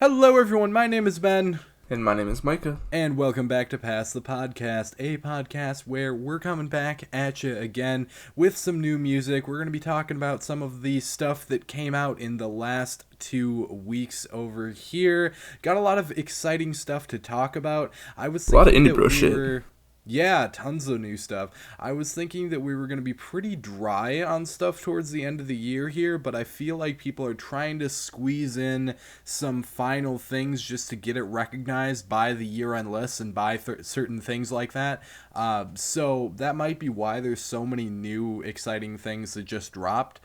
Hello everyone, my name is Ben. And my name is Micah. And welcome back to Pass the Podcast, a podcast where we're coming back at you again with some new music. We're going to be talking about some of the stuff that came out in the last 2 weeks over here. Got a lot of exciting stuff to talk about. I was thinking a lot of indie bro shit. Yeah, tons of new stuff. I was thinking that we were going to be pretty dry on stuff towards the end of the year here, but I feel like people are trying to squeeze in some final things just to get it recognized by the year-end lists and by certain things like that. So that might be why there's so many new exciting things that just dropped.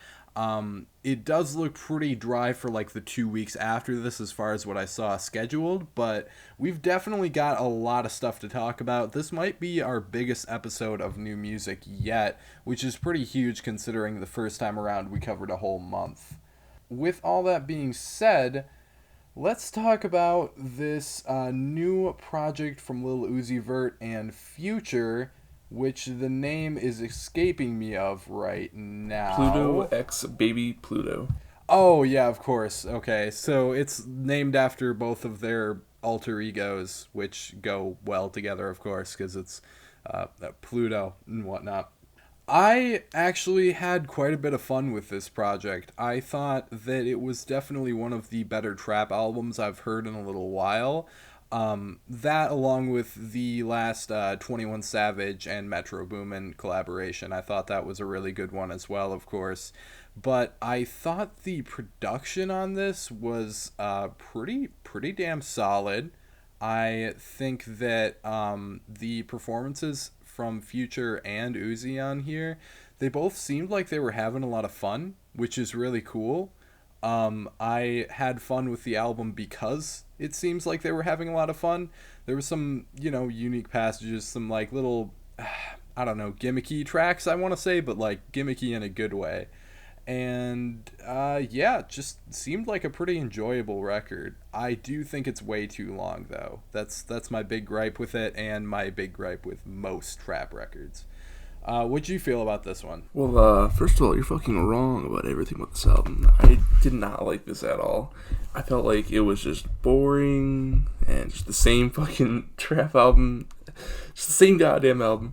It does look pretty dry for like the 2 weeks after this as far as what I saw scheduled, but we've definitely got a lot of stuff to talk about. This might be our biggest episode of new music yet, which is pretty huge considering the first time around we covered a whole month. With all that being said, let's talk about this new project from Lil Uzi Vert and Future, which the name is escaping me of right now. Pluto X Baby Pluto. Oh, yeah, of course. Okay, so it's named after both of their alter egos, which go well together, of course, because it's Pluto and whatnot. I actually had quite a bit of fun with this project. I thought that it was definitely one of the better trap albums I've heard in a little while. That along with the last 21 Savage and Metro Boomin collaboration, I thought that was a really good one as well, of course. But I thought the production on this was pretty damn solid. I think that the performances from Future and Uzi on here, they both seemed like they were having a lot of fun, which is really cool. I had fun with the album because it seems like they were having a lot of fun. There were some, unique passages, some like little, I don't know, gimmicky tracks, I want to say, but like gimmicky in a good way. And yeah, just seemed like a pretty enjoyable record. I do think it's way too long though. That's my big gripe with it, and my big gripe with most trap records. What'd you feel about this one? Well, first of all, you're fucking wrong about everything with this album. I did not like this at all. I felt like it was just boring and just the same fucking trap album. Just the same goddamn album.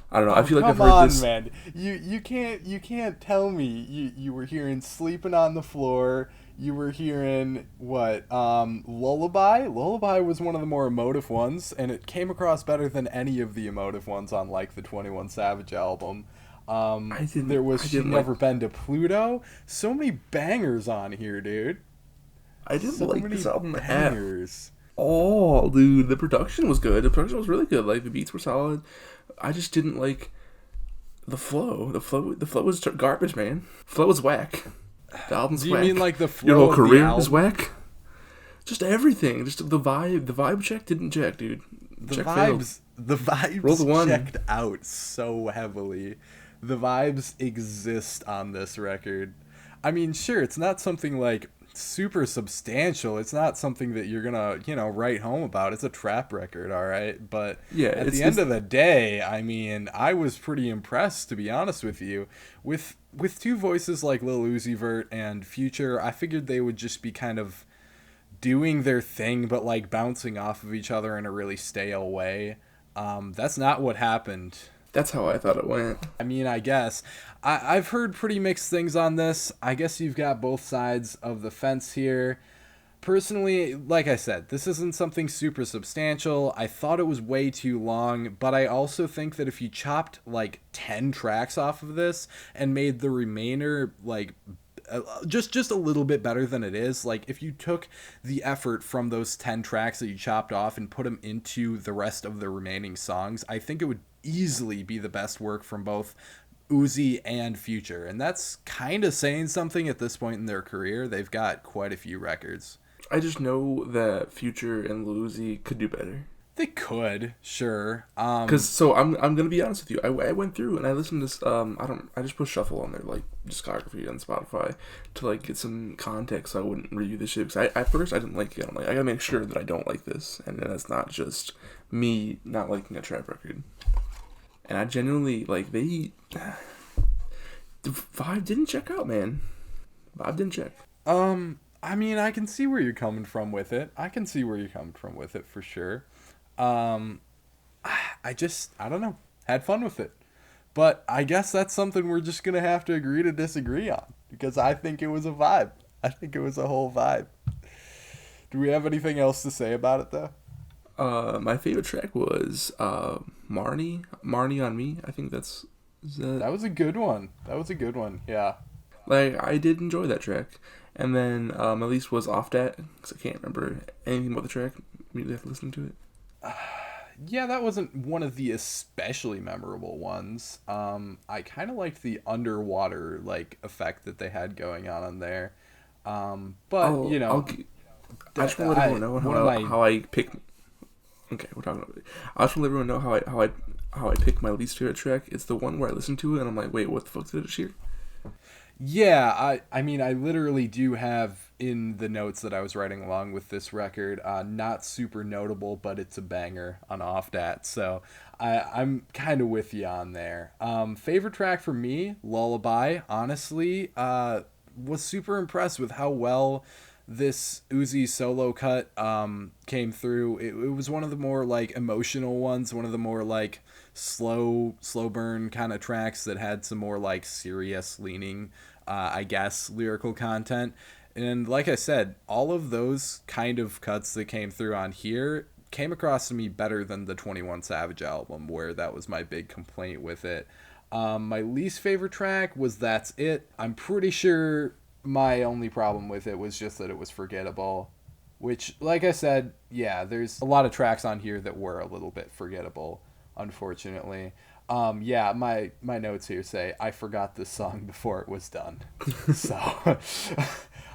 I don't know. I feel like I've heard this. Man. You can't tell me you were hearing Sleeping on the Floor. You were hearing what? Lullaby. Lullaby was one of the more emotive ones, and it came across better than any of the emotive ones on like the 21 Savage album. There was She Never Been to Pluto. So many bangers on here, dude. I didn't so like many this album bangers. Oh, dude, the production was good. The production was really good. Like the beats were solid. I just didn't like the flow. The flow was garbage, man. Flow was whack. The album's whack. Do you mean like the flow? Your whole of career the album? is whack. Just everything. Just the vibe. The vibe check didn't check, dude. The vibes Roll the one. checked out so heavily. The vibes exist on this record. I mean, sure, it's not something like super substantial. It's not something that you're gonna, write home about. It's a trap record, all right? But yeah, at the end of the day, I mean, I was pretty impressed, to be honest with you. With two voices like Lil Uzi Vert and Future, I figured they would just be kind of doing their thing, but like bouncing off of each other in a really stale way. That's not what happened. That's how I thought it went. I mean, I guess. I've heard pretty mixed things on this. I guess you've got both sides of the fence here. Personally, like I said, this isn't something super substantial. I thought it was way too long, but I also think that if you chopped like 10 tracks off of this and made the remainder like just a little bit better than it is, like if you took the effort from those 10 tracks that you chopped off and put them into the rest of the remaining songs, I think it would easily be the best work from both Uzi and Future. And that's kind of saying something at this point in their career. They've got quite a few records. I just know that Future and Lil Uzi could do better. They could, sure. So I'm gonna be honest with you. I went through and I listened to I just put shuffle on their like discography on Spotify to like get some context. So I wouldn't review this shit because at first I didn't like it. I'm like, I gotta make sure that I don't like this, and that's not just me not liking a trap record. And I genuinely like the vibe didn't check out, man. Vibe didn't check. I mean, I can see where you're coming from with it. I can see where you're coming from with it for sure. Um, I don't know. Had fun with it. But I guess that's something we're just going to have to agree to disagree on because I think it was a vibe. I think it was a whole vibe. Do we have anything else to say about it, though? My favorite track was Marnie on Me. I think That was a good one. That was a good one. Yeah. like I did enjoy that track. And then at least was Off Dat because I can't remember anything about the track immediately after listening to it. Yeah, that wasn't one of the especially memorable ones. I kind of liked the underwater like effect that they had going on there. But you know, I just want to let everyone know how I pick. Okay, we're talking about it. I just want to let everyone know how I pick my least favorite track. It's the one where I listen to it and I'm like, wait, what the fuck did it just hear? Yeah, I mean, I literally do have in the notes that I was writing along with this record, not super notable, but it's a banger on Off Dat. So I'm kind of with you on there. Favorite track for me, Lullaby, honestly, was super impressed with how well this Uzi solo cut came through. It was one of the more like emotional ones, one of the more like slow burn kind of tracks that had some more like serious leaning I guess lyrical content. And like I said, all of those kind of cuts that came through on here came across to me better than the 21 Savage album, where that was my big complaint with it. My least favorite track was That's It. I'm pretty sure my only problem with it was just that it was forgettable. Which, like I said, yeah, there's a lot of tracks on here that were a little bit forgettable, unfortunately. Yeah, my notes here say I forgot this song before it was done. So,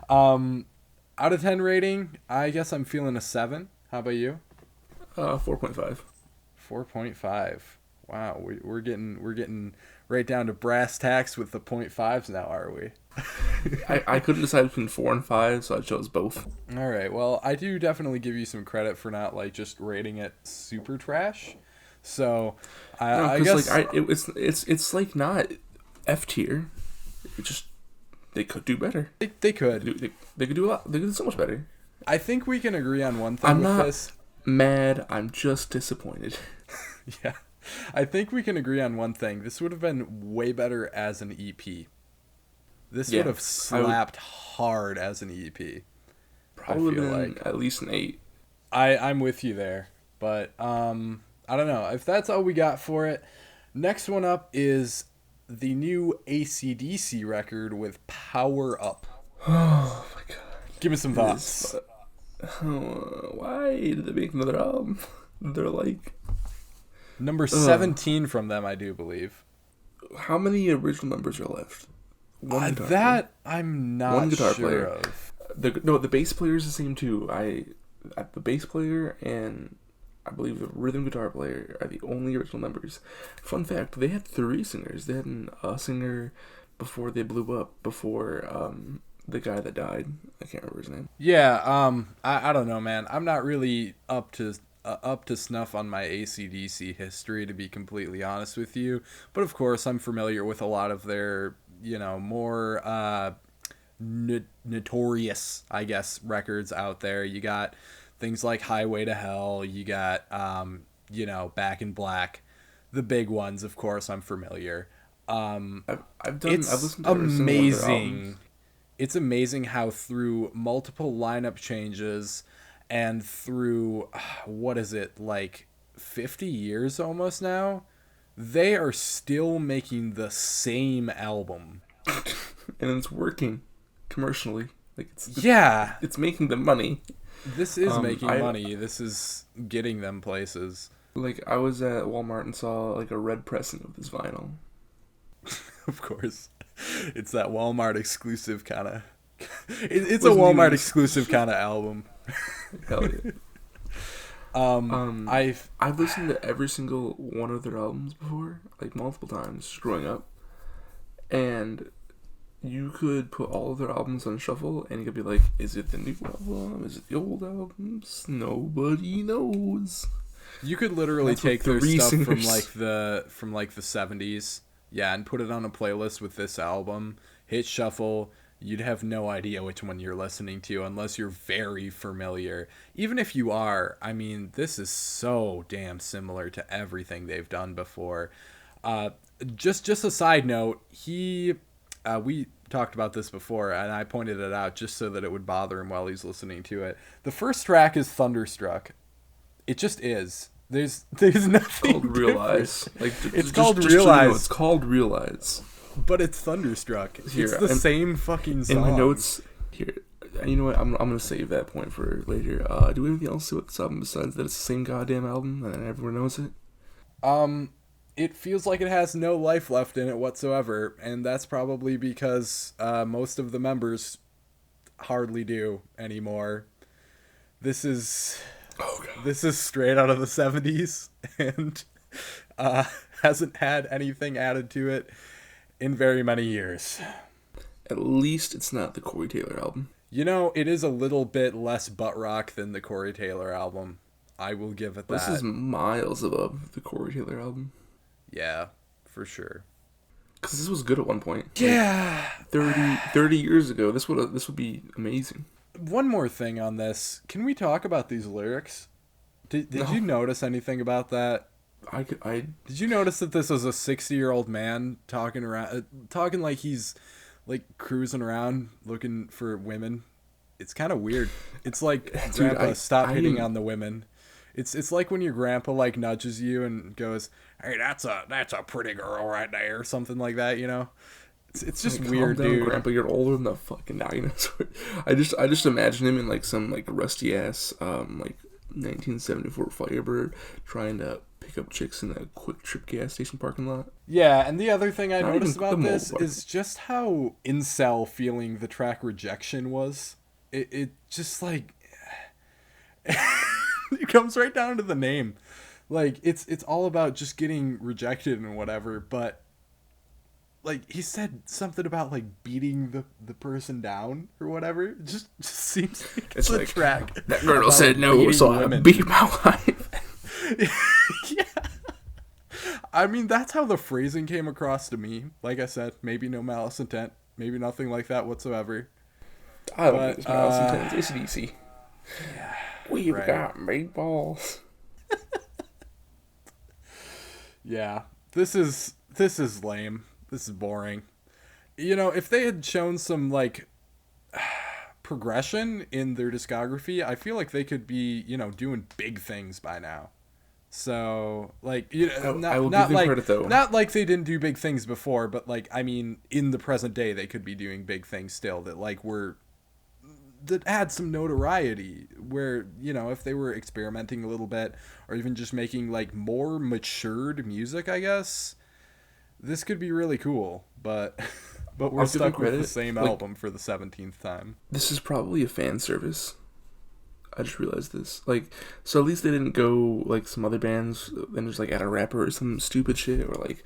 out of 10 rating, I guess I'm feeling a 7. How about you? 4.5. 4.5. Wow, we're getting right down to brass tacks with the 0.5s now, are we? I couldn't decide between 4 and 5, so I chose both. All right. Well, I do definitely give you some credit for not like just rating it super trash. So, I guess like it's like not F tier. It just they could do better. they could. They could do a lot. They could do so much better. I think we can agree on one thing I'm with not this. mad. I'm just disappointed. Yeah. I think we can agree on one thing. This would have been way better as an EP. This would have slapped hard as an EP. Probably been like at least an 8. I'm with you there. But I don't know. If that's all we got for it, next one up is the new AC/DC record with Power Up. Oh my god. Give me some thoughts. Why did they make another album? They're like number 17 from them, I do believe. How many original members are left? That player. I'm not one guitar sure player. Of. The bass player is the same too. The bass player and I believe the rhythm guitar player are the only original members. Fun fact, they had 3 singers. They had a singer before they blew up, before the guy that died. I can't remember his name. Yeah, I don't know, man. I'm not really up to snuff on my AC/DC history, to be completely honest with you. But of course, I'm familiar with a lot of their, more notorious, I guess, records out there. You got things like Highway to Hell. You got, Back in Black. The big ones, of course, I'm familiar. I've listened to amazing. It's amazing how through multiple lineup changes and through, 50 years almost now, they are still making the same album. And it's working commercially. It's making them money. This is making money. This is getting them places. Like, I was at Walmart and saw, like, a red pressing of this vinyl. Of course. It's that Walmart exclusive kind of... It's a Walmart exclusive kind of album. Hell yeah. I've listened to every single one of their albums before, like, multiple times growing up. And you could put all of their albums on shuffle, and you could be like, is it the new album? Is it the old albums? Nobody knows. You could literally take their stuff from the 70s, yeah, and put it on a playlist with this album, hit shuffle, you'd have no idea which one you're listening to unless you're very familiar. Even if you are, I mean, this is so damn similar to everything they've done before. Just a side note, we talked about this before, and I pointed it out just so that it would bother him while he's listening to it. The first track is Thunderstruck. It just is. There's nothing. It's called Realize. Like, it's called Realize. It's called Realize. But it's Thunderstruck. Here, it's the same fucking song. In my notes here, you know what? I'm gonna save that point for later. Do we have anything else to say with this album besides that it's the same goddamn album and everyone knows it? It feels like it has no life left in it whatsoever, and that's probably because most of the members hardly do anymore. This is straight out of the 70s, and hasn't had anything added to it in very many years. At least it's not the Corey Taylor album. You know, it is a little bit less butt rock than the Corey Taylor album. I will give it that. This is miles above the Corey Taylor album. Yeah, for sure. Because this was good at one point. Yeah. Like 30 years ago, this would be amazing. One more thing on this. Can we talk about these lyrics? Did you notice anything about that? Did you notice that this was a 60-year-old man talking like he's like cruising around looking for women? It's kind of weird. It's like, dude, Grandpa, stop hitting on the women. It's like when your grandpa like nudges you and goes, "Hey, that's a pretty girl right there," or something like that, you know? It's just weird, calm down, dude. Grandpa, you're older than the fucking dinosaur. I just imagine him in like some like rusty ass like 1974 Firebird trying to pick up chicks in a Quick Trip gas station parking lot. Yeah, and the other thing I noticed about this is just how incel feeling the track Rejection was. It just like it comes right down to the name. Like it's all about just getting rejected and whatever, but like he said something about like beating the person down or whatever. It just seems like it's a track. That girl said no, so I beat my wife. Yeah. I mean, that's how the phrasing came across to me. Like I said, maybe no malice intent, maybe nothing like that whatsoever. I don't think it's malice intent. It's easy. Yeah, we've got meatballs. Yeah, this is lame. This is boring. You know, if they had shown some like progression in their discography, I feel like they could be, you know, doing big things by now. So, like, you know, I will give them credit, though. Not like they didn't do big things before, but like, I mean, in the present day, they could be doing big things still that had some notoriety, where, you know, if they were experimenting a little bit or even just making like more matured music, I guess this could be really cool. But we're stuck with the same album for the 17th time. This is probably a fan service. I just realized this. Like, so at least they didn't go like some other bands and just like add a rapper or some stupid shit, or like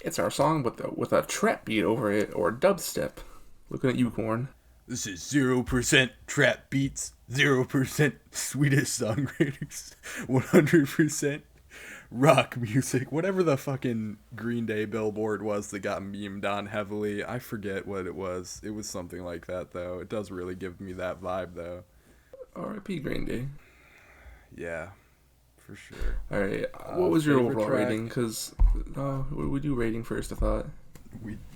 it's our song with a trap beat over it, or dubstep. Looking at you, Korn. This is 0% trap beats, 0% Swedish songwriters, 100% rock music. Whatever the fucking Green Day billboard was that got memed on heavily. I forget what it was. It was something like that, though. It does really give me that vibe, though. R.I.P. Green Day. Yeah, for sure. Alright, what was your overall rating? Because we do rating first, I thought.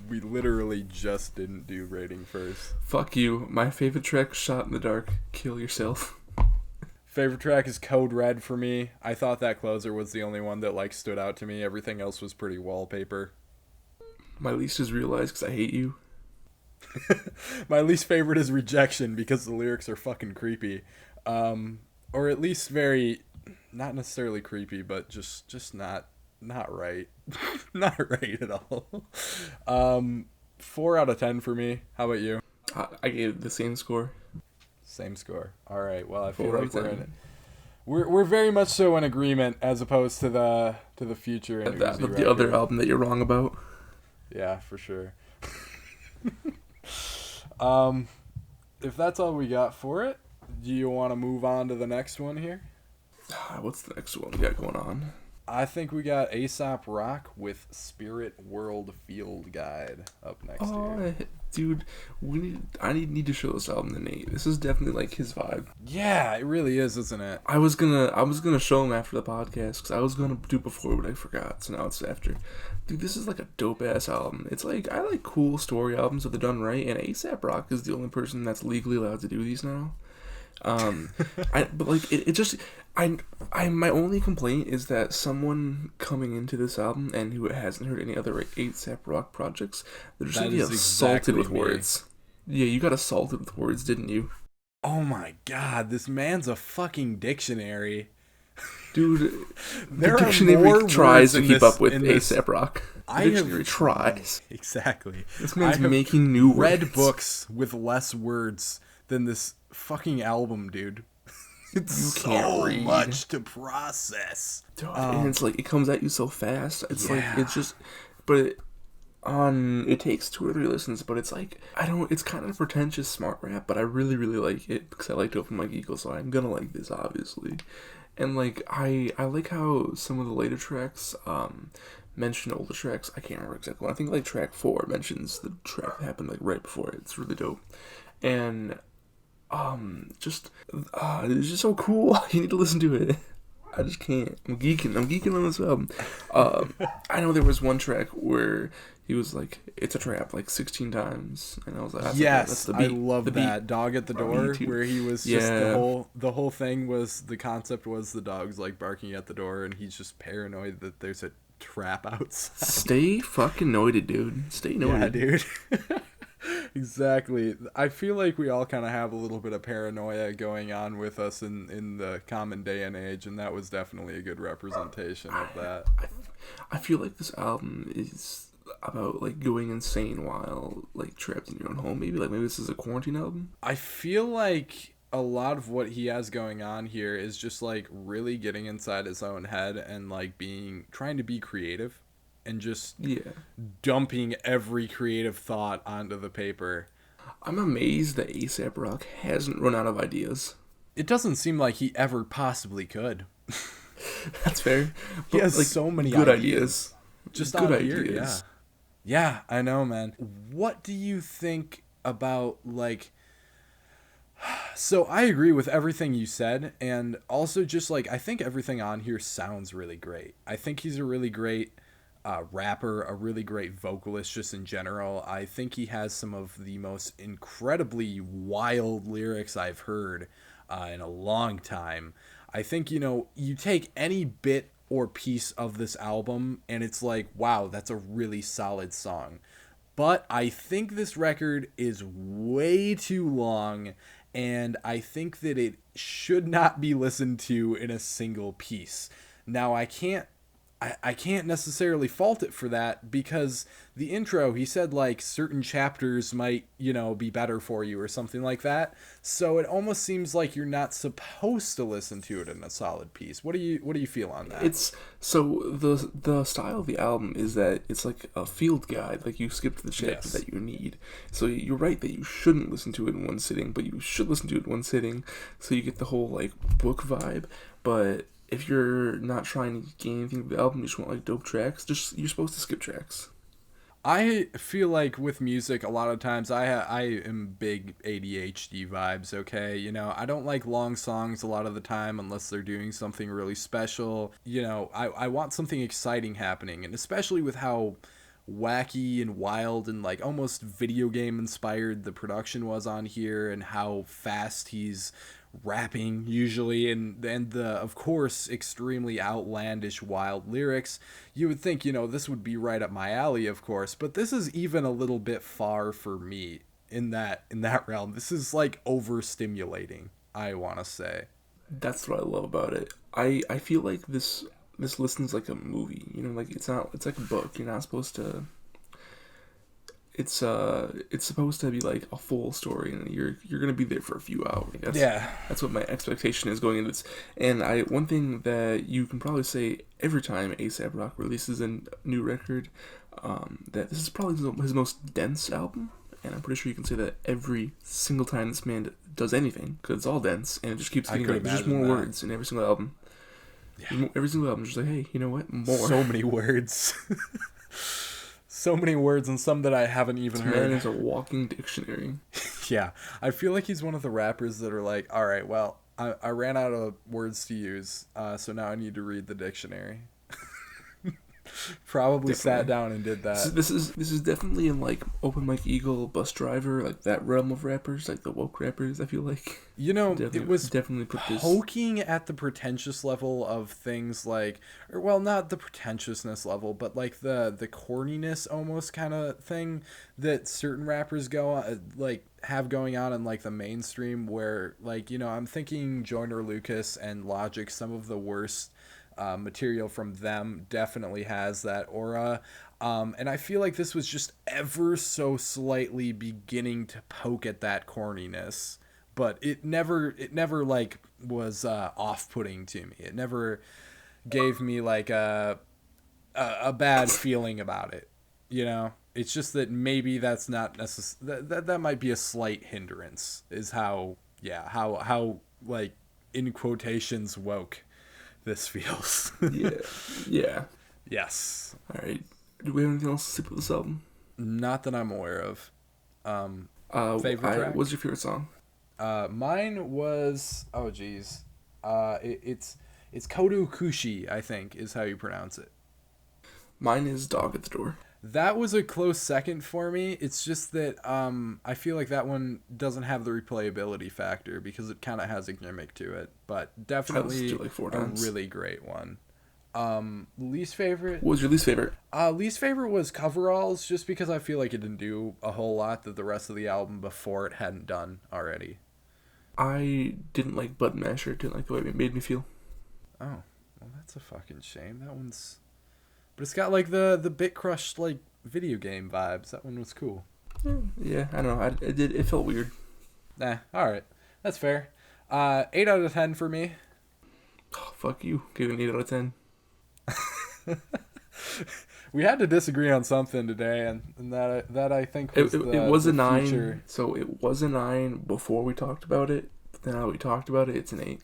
We literally just didn't do rating first. Fuck you. My favorite track, Shot in the Dark. Kill Yourself. Favorite track is Code Red for me. I thought that closer was the only one that like stood out to me. Everything else was pretty wallpaper. My least is Realize because I hate you. My least favorite is Rejection because the lyrics are fucking creepy. Or at least very, not necessarily creepy, but just not right. Not right at all. 4 out of 10 for me. How about you? I gave the same score. Same score. All right. Well, I feel like we're very much so in agreement as opposed to the future and the other album that you're wrong about. Yeah, for sure. If that's all we got for it, do you want to move on to the next one here? What's the next one we got going on? I think we got Aesop Rock with Spirit World Field Guide up next year. Dude, I need to show this album to Nate. This is definitely like his vibe. Yeah, it really is, isn't it? I was gonna show him after the podcast because I was gonna do before, but I forgot. So now it's after. Dude, this is like a dope ass album. It's like I like cool story albums if they're done right, and A$AP Rock is the only person that's legally allowed to do these now. But like it just my only complaint is that someone coming into this album and who hasn't heard any other A$AP Rock projects, they're just gonna be assaulted with words. Yeah, you got assaulted with words, didn't you? Oh my god, this man's a fucking dictionary. Dude, the dictionary tries to keep up with A$AP Rock. The dictionary tries. Exactly. This man's making new words. Read books with less words than this fucking album, dude. It's so much to process. Dude, and it's like, it comes at you so fast. It's like, it's just, but it takes 2 or 3 listens, but it's like, it's kind of pretentious smart rap, but I really, really like it because I like to open my Eagle, so I'm gonna like this, obviously. And like, I like how some of the later tracks, mention older tracks. I can't remember exactly. I think like track 4 mentions the track that happened like right before it. It's really dope. And it's just so cool. You need to listen to it. I just can't. I'm geeking on this album. I know there was one track where he was like, "It's a trap," like 16 times, and I was like, that's the beat. I love that "Dog at the Door," where he was just the whole thing was, the concept was the dog's like barking at the door, and he's just paranoid that there's a trap outside. Stay fucking noided, dude. Stay noided. Yeah, dude. Exactly. I feel like we all kind of have a little bit of paranoia going on with us in the common day and age, and that was definitely a good representation of that. I feel like this album is about like going insane while like trapped in your own home. Maybe this is a quarantine album. I feel like a lot of what he has going on here is just like really getting inside his own head and like trying to be creative. And just dumping every creative thought onto the paper. I'm amazed that A$AP Rock hasn't run out of ideas. It doesn't seem like he ever possibly could. That's fair. He has like, so many good ideas. Just good ideas. Yeah, I know, man. What do you think about like... So I agree with everything you said, and also just like I think everything on here sounds really great. I think he's a really great rapper, a really great vocalist just in general. I think he has some of the most incredibly wild lyrics I've heard in a long time. I think, you take any bit or piece of this album and it's like, wow, that's a really solid song. But I think this record is way too long, and I think that it should not be listened to in a single piece. Now, I can't necessarily fault it for that, because the intro, he said like certain chapters might, be better for you or something like that. So it almost seems like you're not supposed to listen to it in a solid piece. What do you feel on that? It's so the style of the album is that it's like a field guide, like you skip to the chapter that you need. So you're right that you shouldn't listen to it in one sitting, but you should listen to it in one sitting so you get the whole like book vibe. But if you're not trying to gain anything from the album, you just want like dope tracks, you're supposed to skip tracks. I feel like with music, a lot of times I am big ADHD vibes, okay? I don't like long songs a lot of the time unless they're doing something really special. I want something exciting happening, and especially with how wacky and wild and like almost video game inspired the production was on here, and how fast he's rapping usually, and the of course extremely outlandish wild lyrics. You would think this would be right up my alley, of course, but this is even a little bit far for me in that realm. This is like overstimulating, I want to say. That's what I love about it. I feel like this listens like a movie, like it's like a book. You're not supposed to. It's supposed to be like a full story, and you're gonna be there for a few hours. That's what my expectation is going into this. And one thing that you can probably say every time A$AP Rock releases a new record, that this is probably his most dense album, and I'm pretty sure you can say that every single time this man does anything, because it's all dense, and it just keeps getting like, there's just more words in every single album. Yeah. Every single album, just like, hey, you know what? More. So many words. So many words, and some that I haven't even This heard. man is a walking dictionary. Yeah. I feel like he's one of the rappers that are like, all right, well, I ran out of words to use, so now I need to read the dictionary. Probably sat Definitely. down and did This is, that. this is this is definitely in like Open Mike Eagle, Bus Driver, like that realm of rappers, like the woke rappers. I feel like You know, it definitely was definitely put this. poking at the pretentious level of things like, or well, not the pretentiousness level, but like the corniness almost kind of thing that certain rappers go on, like have going on in like the mainstream. Where like I'm thinking Joyner Lucas and Logic, some of the worst material from them definitely has that aura. And I feel like this was just ever so slightly beginning to poke at that corniness, but it never like was off-putting to me. It never gave me like a bad feeling about it. It's just that maybe that's not that might be a slight hindrance. Is how yeah how like in quotations woke this feels. Yeah, yeah. Yes. All right. Do we have anything else to say about this album? Not that I'm aware of. Favorite What's track? your favorite song? Mine was geez. It's Kodo Kushi, I think, is how you pronounce it. Mine is Dog at the Door. That was a close second for me. It's just that I feel like that one doesn't have the replayability factor because it kind of has a gimmick to it, but I listened to definitely it like four a times. really great one. Least favorite? What was your least favorite? Least favorite was Coveralls, just because I feel like it didn't do a whole lot that the rest of the album before it hadn't done already. I didn't like Button Masher. Didn't like the way it made me feel. Oh, well, that's a fucking shame. That one's, but it's got like the Bit Crush like video game vibes. That one was cool. Yeah, I don't know. It felt weird. Nah, all right, that's fair. 8 out of 10 for me. Oh, fuck you. Give it an 8 out of 10. We had to disagree on something today, and that I think was It was a 9. future. So it was a 9 before we talked about it. But then now we talked about it, it's an 8.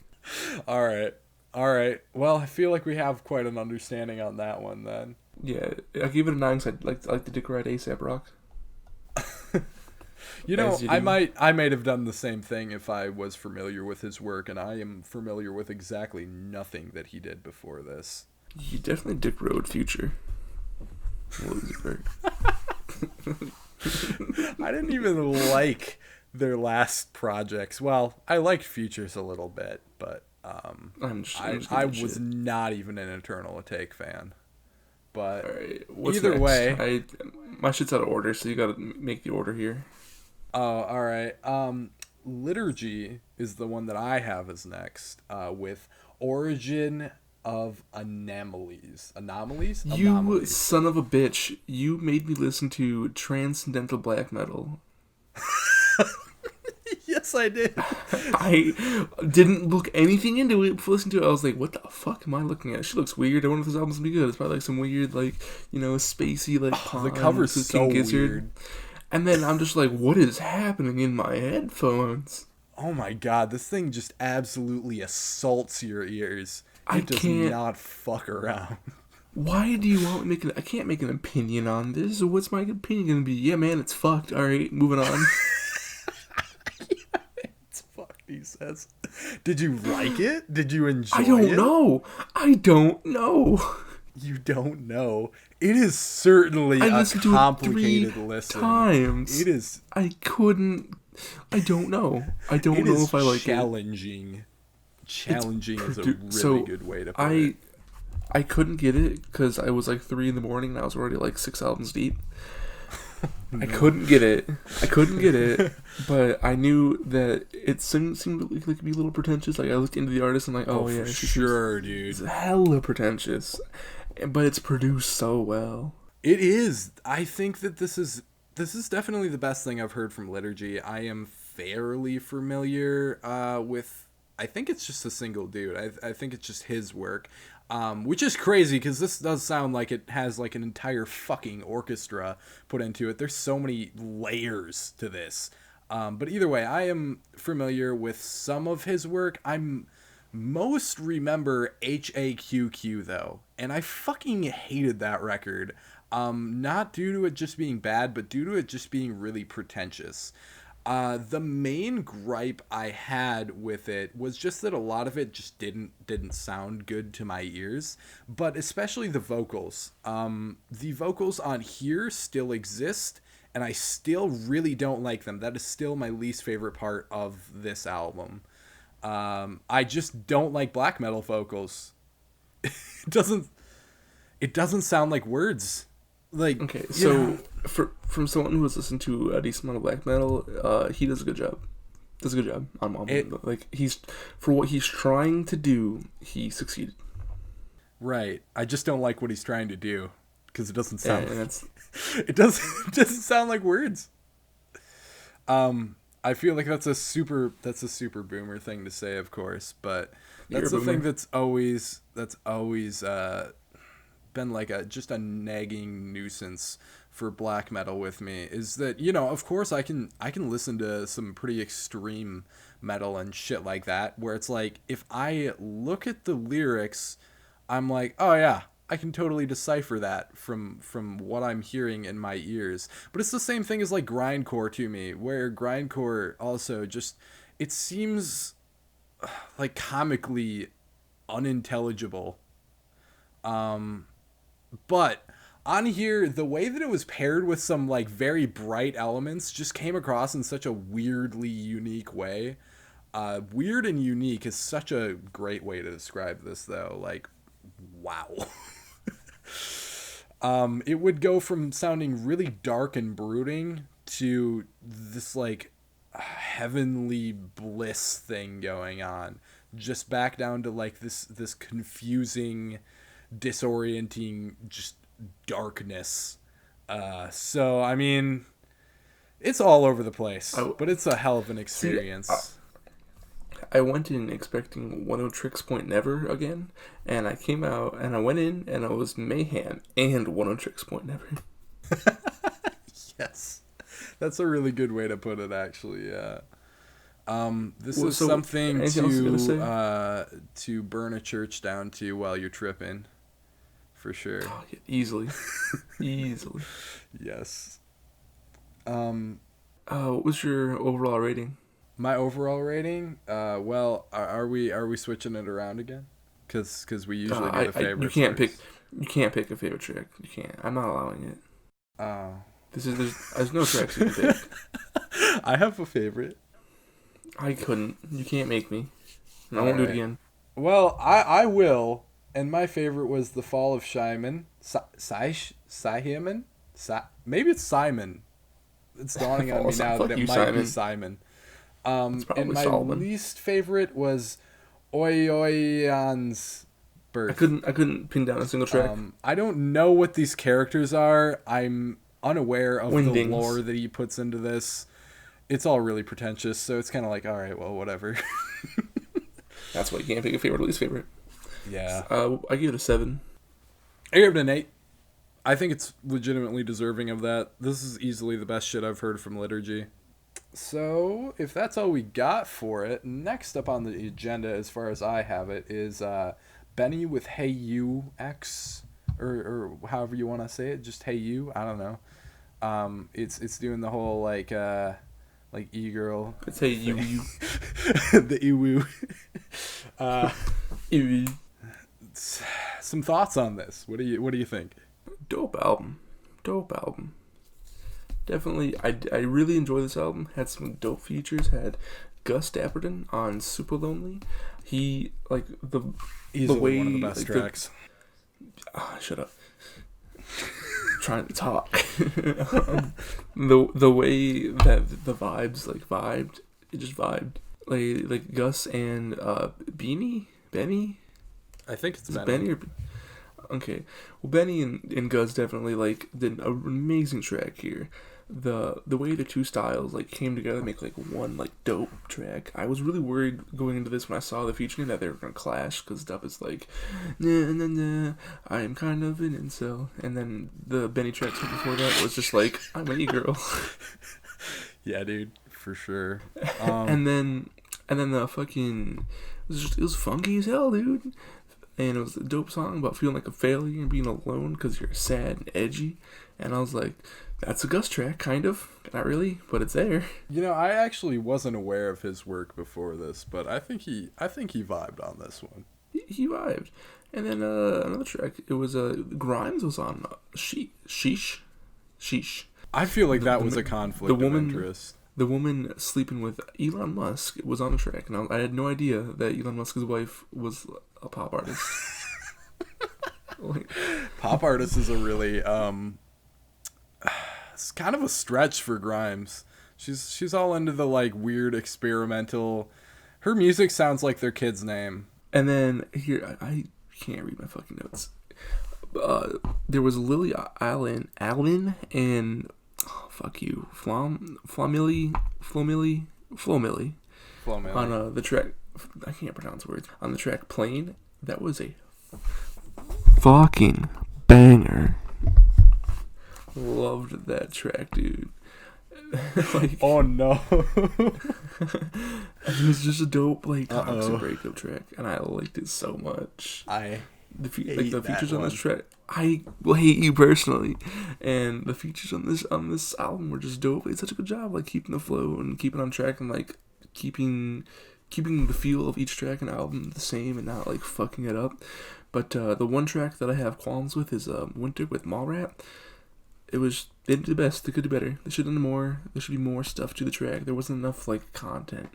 All right, all right. Well, I feel like we have quite an understanding on that one then. Yeah, I gave it a 9 because I like the Dick Ride ASAP Rock. As you I do. might have done the same thing if I was familiar with his work, and I am familiar with exactly nothing that he did before this. You definitely Dick Road Future. Lil Uzi Vert. I didn't even like their last projects. Well, I liked Futures a little bit, but I'm just I giving was shit. not even an Eternal Atake fan. But Alright, what's either next? way, My shit's out of order, so you gotta make the order here. oh, all right. Liturgy is the one that I have as next, with Origin of Anomalies. Anomalies? You Anomalies. son of a bitch. You made me listen to Transcendental Black Metal. Yes, I did. I didn't look anything into it before listening to it. I was like, what the fuck am I looking at? She looks weird. I wonder if this album's gonna be good. It's probably like some weird, like, spacey, like, The pond cover's with so King Gizzard. weird. And then I'm just like, what is happening in my headphones? Oh my god, this thing just absolutely assaults your ears. I It does can't. not fuck around. Why do you want me to make I can't make an opinion on this. What's my opinion gonna be? Yeah, man, it's fucked. Alright, moving on. It's fucked, he says. Did you like it? Did you enjoy it? I don't know. I don't know. You don't know. It is certainly I a listened to it complicated 3 listen. times. It is. I couldn't. I don't know. I don't It know is if I like it. challenging. Challenging is a really So, good way to put it. I couldn't get it because I was like 3 in the morning and I was already like 6 albums deep. I couldn't get it. But I knew that it seemed like it could be a little pretentious. Like I looked into the artist and like, oh yeah, for sure, dude. it's hella pretentious, but it's produced so well. It is. I think that this is definitely the best thing I've heard from Liturgy. I am fairly familiar with. I think it's just a single dude. I think it's just his work, which is crazy because this does sound like it has like an entire fucking orchestra put into it. There's so many layers to this. But either way, I am familiar with some of his work. I'm most remember HAQQ though, and I fucking hated that record. Not due to it just being bad, but due to it just being really pretentious. The main gripe I had with it was just that a lot of it just didn't sound good to my ears, but especially the vocals. The vocals on here still exist, and I still really don't like them. That is still my least favorite part of this album. I just don't like black metal vocals. it doesn't it doesn't sound like words. Like, okay, so from someone who has listened to a decent amount of black metal, he does a good job. Does a good job on like he's for what he's trying to do, he succeeded. Right. I just don't like what he's trying to do because it doesn't sound. And that's it doesn't sound like words. I feel like that's a super boomer thing to say, of course, but that's the thing that's always been like just a nagging nuisance for black metal with me, is that, you know, of course I can listen to some pretty extreme metal and shit like that, where it's like, if I look at the lyrics, I'm like, oh yeah, I can totally decipher that from what I'm hearing in my ears. But it's the same thing as like grindcore to me, where grindcore also just, it seems like comically unintelligible. But on here, the way that it was paired with some like very bright elements just came across in such a weirdly unique way. Weird and unique is such a great way to describe this, though. Like, wow. It would go from sounding really dark and brooding to this like heavenly bliss thing going on, just back down to like this confusing, disorienting just darkness. So I mean, it's all over the place, but it's a hell of an experience. See, I went in expecting One O Tricks Point Never again, and I came out and I went in and it was Mayhem and One O Tricks Point Never. Yes, that's a really good way to put it, actually. Yeah. This is something to burn a church down to while you're tripping, for sure. Oh, yeah, easily. Yes. What was your overall rating? My overall rating? Well, are we switching it around again? Because we usually do the favorites. You can't pick a favorite track. You can't. I'm not allowing it. Oh. There's no tracks you can pick. I have a favorite. I couldn't. You can't make me. I won't do it again. Well, I will. And my favorite was The Fall of Simon. Simon? Maybe it's Simon. It's dawning on me now that it might be Simon. And my Solomon. least favorite was Oyoyan's Birth. I couldn't pin down a single track. I don't know what these characters are. I'm unaware of Wingdings. the lore that he puts into this. It's all really pretentious, so it's kind of like, all right, well, whatever. That's why you can't pick a favorite or least favorite. Yeah. I give it a 7. I give it an 8. I think it's legitimately deserving of that. This is easily the best shit I've heard from Liturgy. So, if that's all we got for it, next up on the agenda, as far as I have it, is Benee with Hey You X, or however you want to say it, just Hey You. I don't know. It's doing the whole like e-girl. It's Hey You. The e-woo. E-woo. Some thoughts on this? What do you think? Dope album. Definitely, I really enjoy this album. Had some dope features. Had Gus Dapperton on Super Lonely. He like Easily the way one of the best tracks. Shut up. Trying to talk. The way that the vibes vibed, it just vibed. Like Gus and Benee. I think it's Benee. Okay, well, Benee and Gus definitely did an amazing track here. The way the two styles came together to make one dope track. I was really worried going into this when I saw the featuring that they were gonna clash, because Dup is nah, I am kind of an incel, and then the Benee track before that was just I'm an e-girl. Yeah, dude, for sure. And then the fucking it was funky as hell, dude. And it was a dope song about feeling like a failure and being alone because you're sad and edgy. And I was like, that's a Gus track, kind of. Not really, but it's there. I actually wasn't aware of his work before this, but I think he vibed on this one. He vibed. And then another track, it was Grimes was on Sheesh. I feel like that was a conflict of interest. The woman sleeping with Elon Musk was on the track, and I had no idea that Elon Musk's wife was a pop artist. Pop artist is a really it's kind of a stretch for Grimes. She's all into the like weird experimental. Her music sounds like their kid's name. And then here I can't read my fucking notes. There was Lily Allen and fuck you, Flomilly on the track. I can't pronounce words. On the track Plane, that was a fucking banger. Loved that track, dude. Like, oh no. It was just a dope toxic breakup track, and I liked it so much. The features on this track, I will hate you personally, and the features on this album were just dope. It's such a good job, like keeping the flow and keeping on track and like keeping the feel of each track and album the same and not like fucking it up. But the one track that I have qualms with is Winter with Mallrat. They did the best. They could do better. They should have done more. There should be more stuff to the track. There wasn't enough content.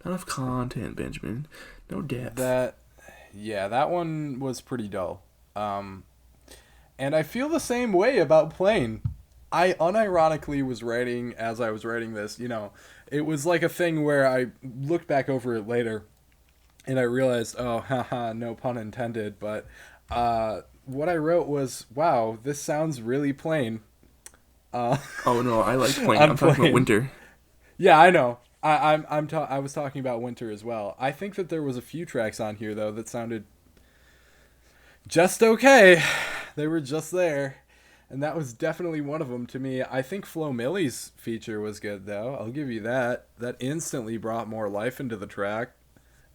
Not enough content, Benjamin. No depth. That one was pretty dull. And I feel the same way about Plane. I unironically was writing, as I was writing this, it was like a thing where I looked back over it later and I realized, oh, haha, no pun intended, but what I wrote was, wow, this sounds really plain. Oh no, I like Plane. I'm talking about Winter. Yeah, I know. I was talking about Winter as well. I think that there was a few tracks on here though that sounded just okay. They were just there, and that was definitely one of them to me. I think Flo Milli's feature was good though. I'll give you that. That instantly brought more life into the track,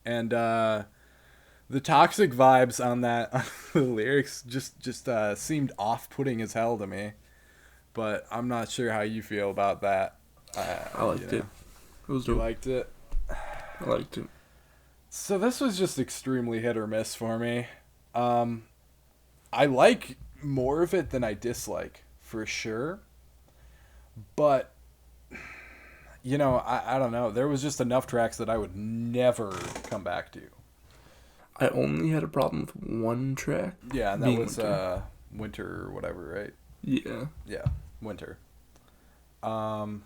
and the toxic vibes on the lyrics just seemed off-putting as hell to me. But I'm not sure how you feel about that. I liked it. It was dope. You liked it? I liked it. So this was just extremely hit or miss for me. I like more of it than I dislike, for sure. But, I don't know. There was just enough tracks that I would never come back to. I only had a problem with one track. Yeah, and that was Winter or whatever, right? Yeah. Yeah, Winter. To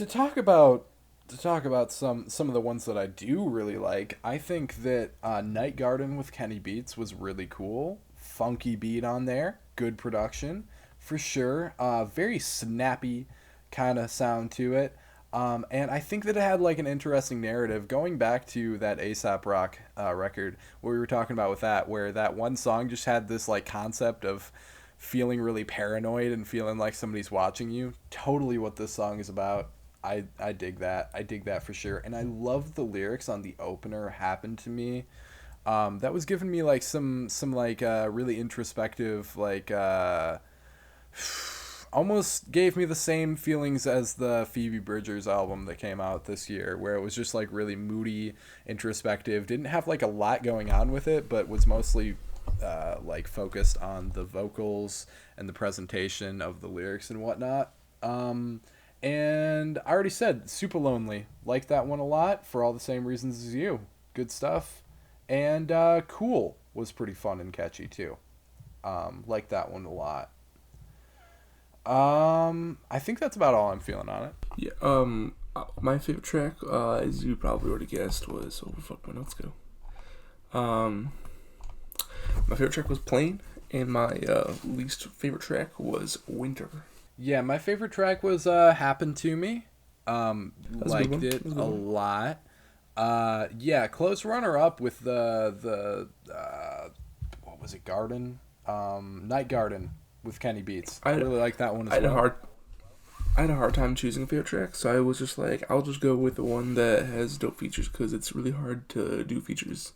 talk about some of the ones that I do really like, I think that Night Garden with Kenny Beats was really cool. Funky beat on there, good production for sure. Very snappy kind of sound to it. And I think that it had an interesting narrative. Going back to that Aesop Rock record, what we were talking about with that, where that one song just had this concept of feeling really paranoid and feeling like somebody's watching you. Totally what this song is about. I dig that. I dig that for sure. And I love the lyrics on the opener, Happened to Me. That was giving me some really introspective, almost gave me the same feelings as the Phoebe Bridgers album that came out this year, where it was just really moody, introspective, didn't have a lot going on with it, but was mostly focused on the vocals and the presentation of the lyrics and whatnot. And I already said, Super Lonely. Like that one a lot for all the same reasons as you. Good stuff. And Cool was pretty fun and catchy too. Like that one a lot. I think that's about all I'm feeling on it. Yeah. My favorite track, as you probably already guessed, was fuck my notes go. My favorite track was Plane, and my least favorite track was Winter. Yeah, my favorite track was Happened to Me. Liked it a lot. Yeah, close runner up with the what was it, Garden? Night Garden with Kenny Beats. I really like that one as well. I I had a hard time choosing a favorite track, so I was just like, I'll just go with the one that has dope features, because it's really hard to do features,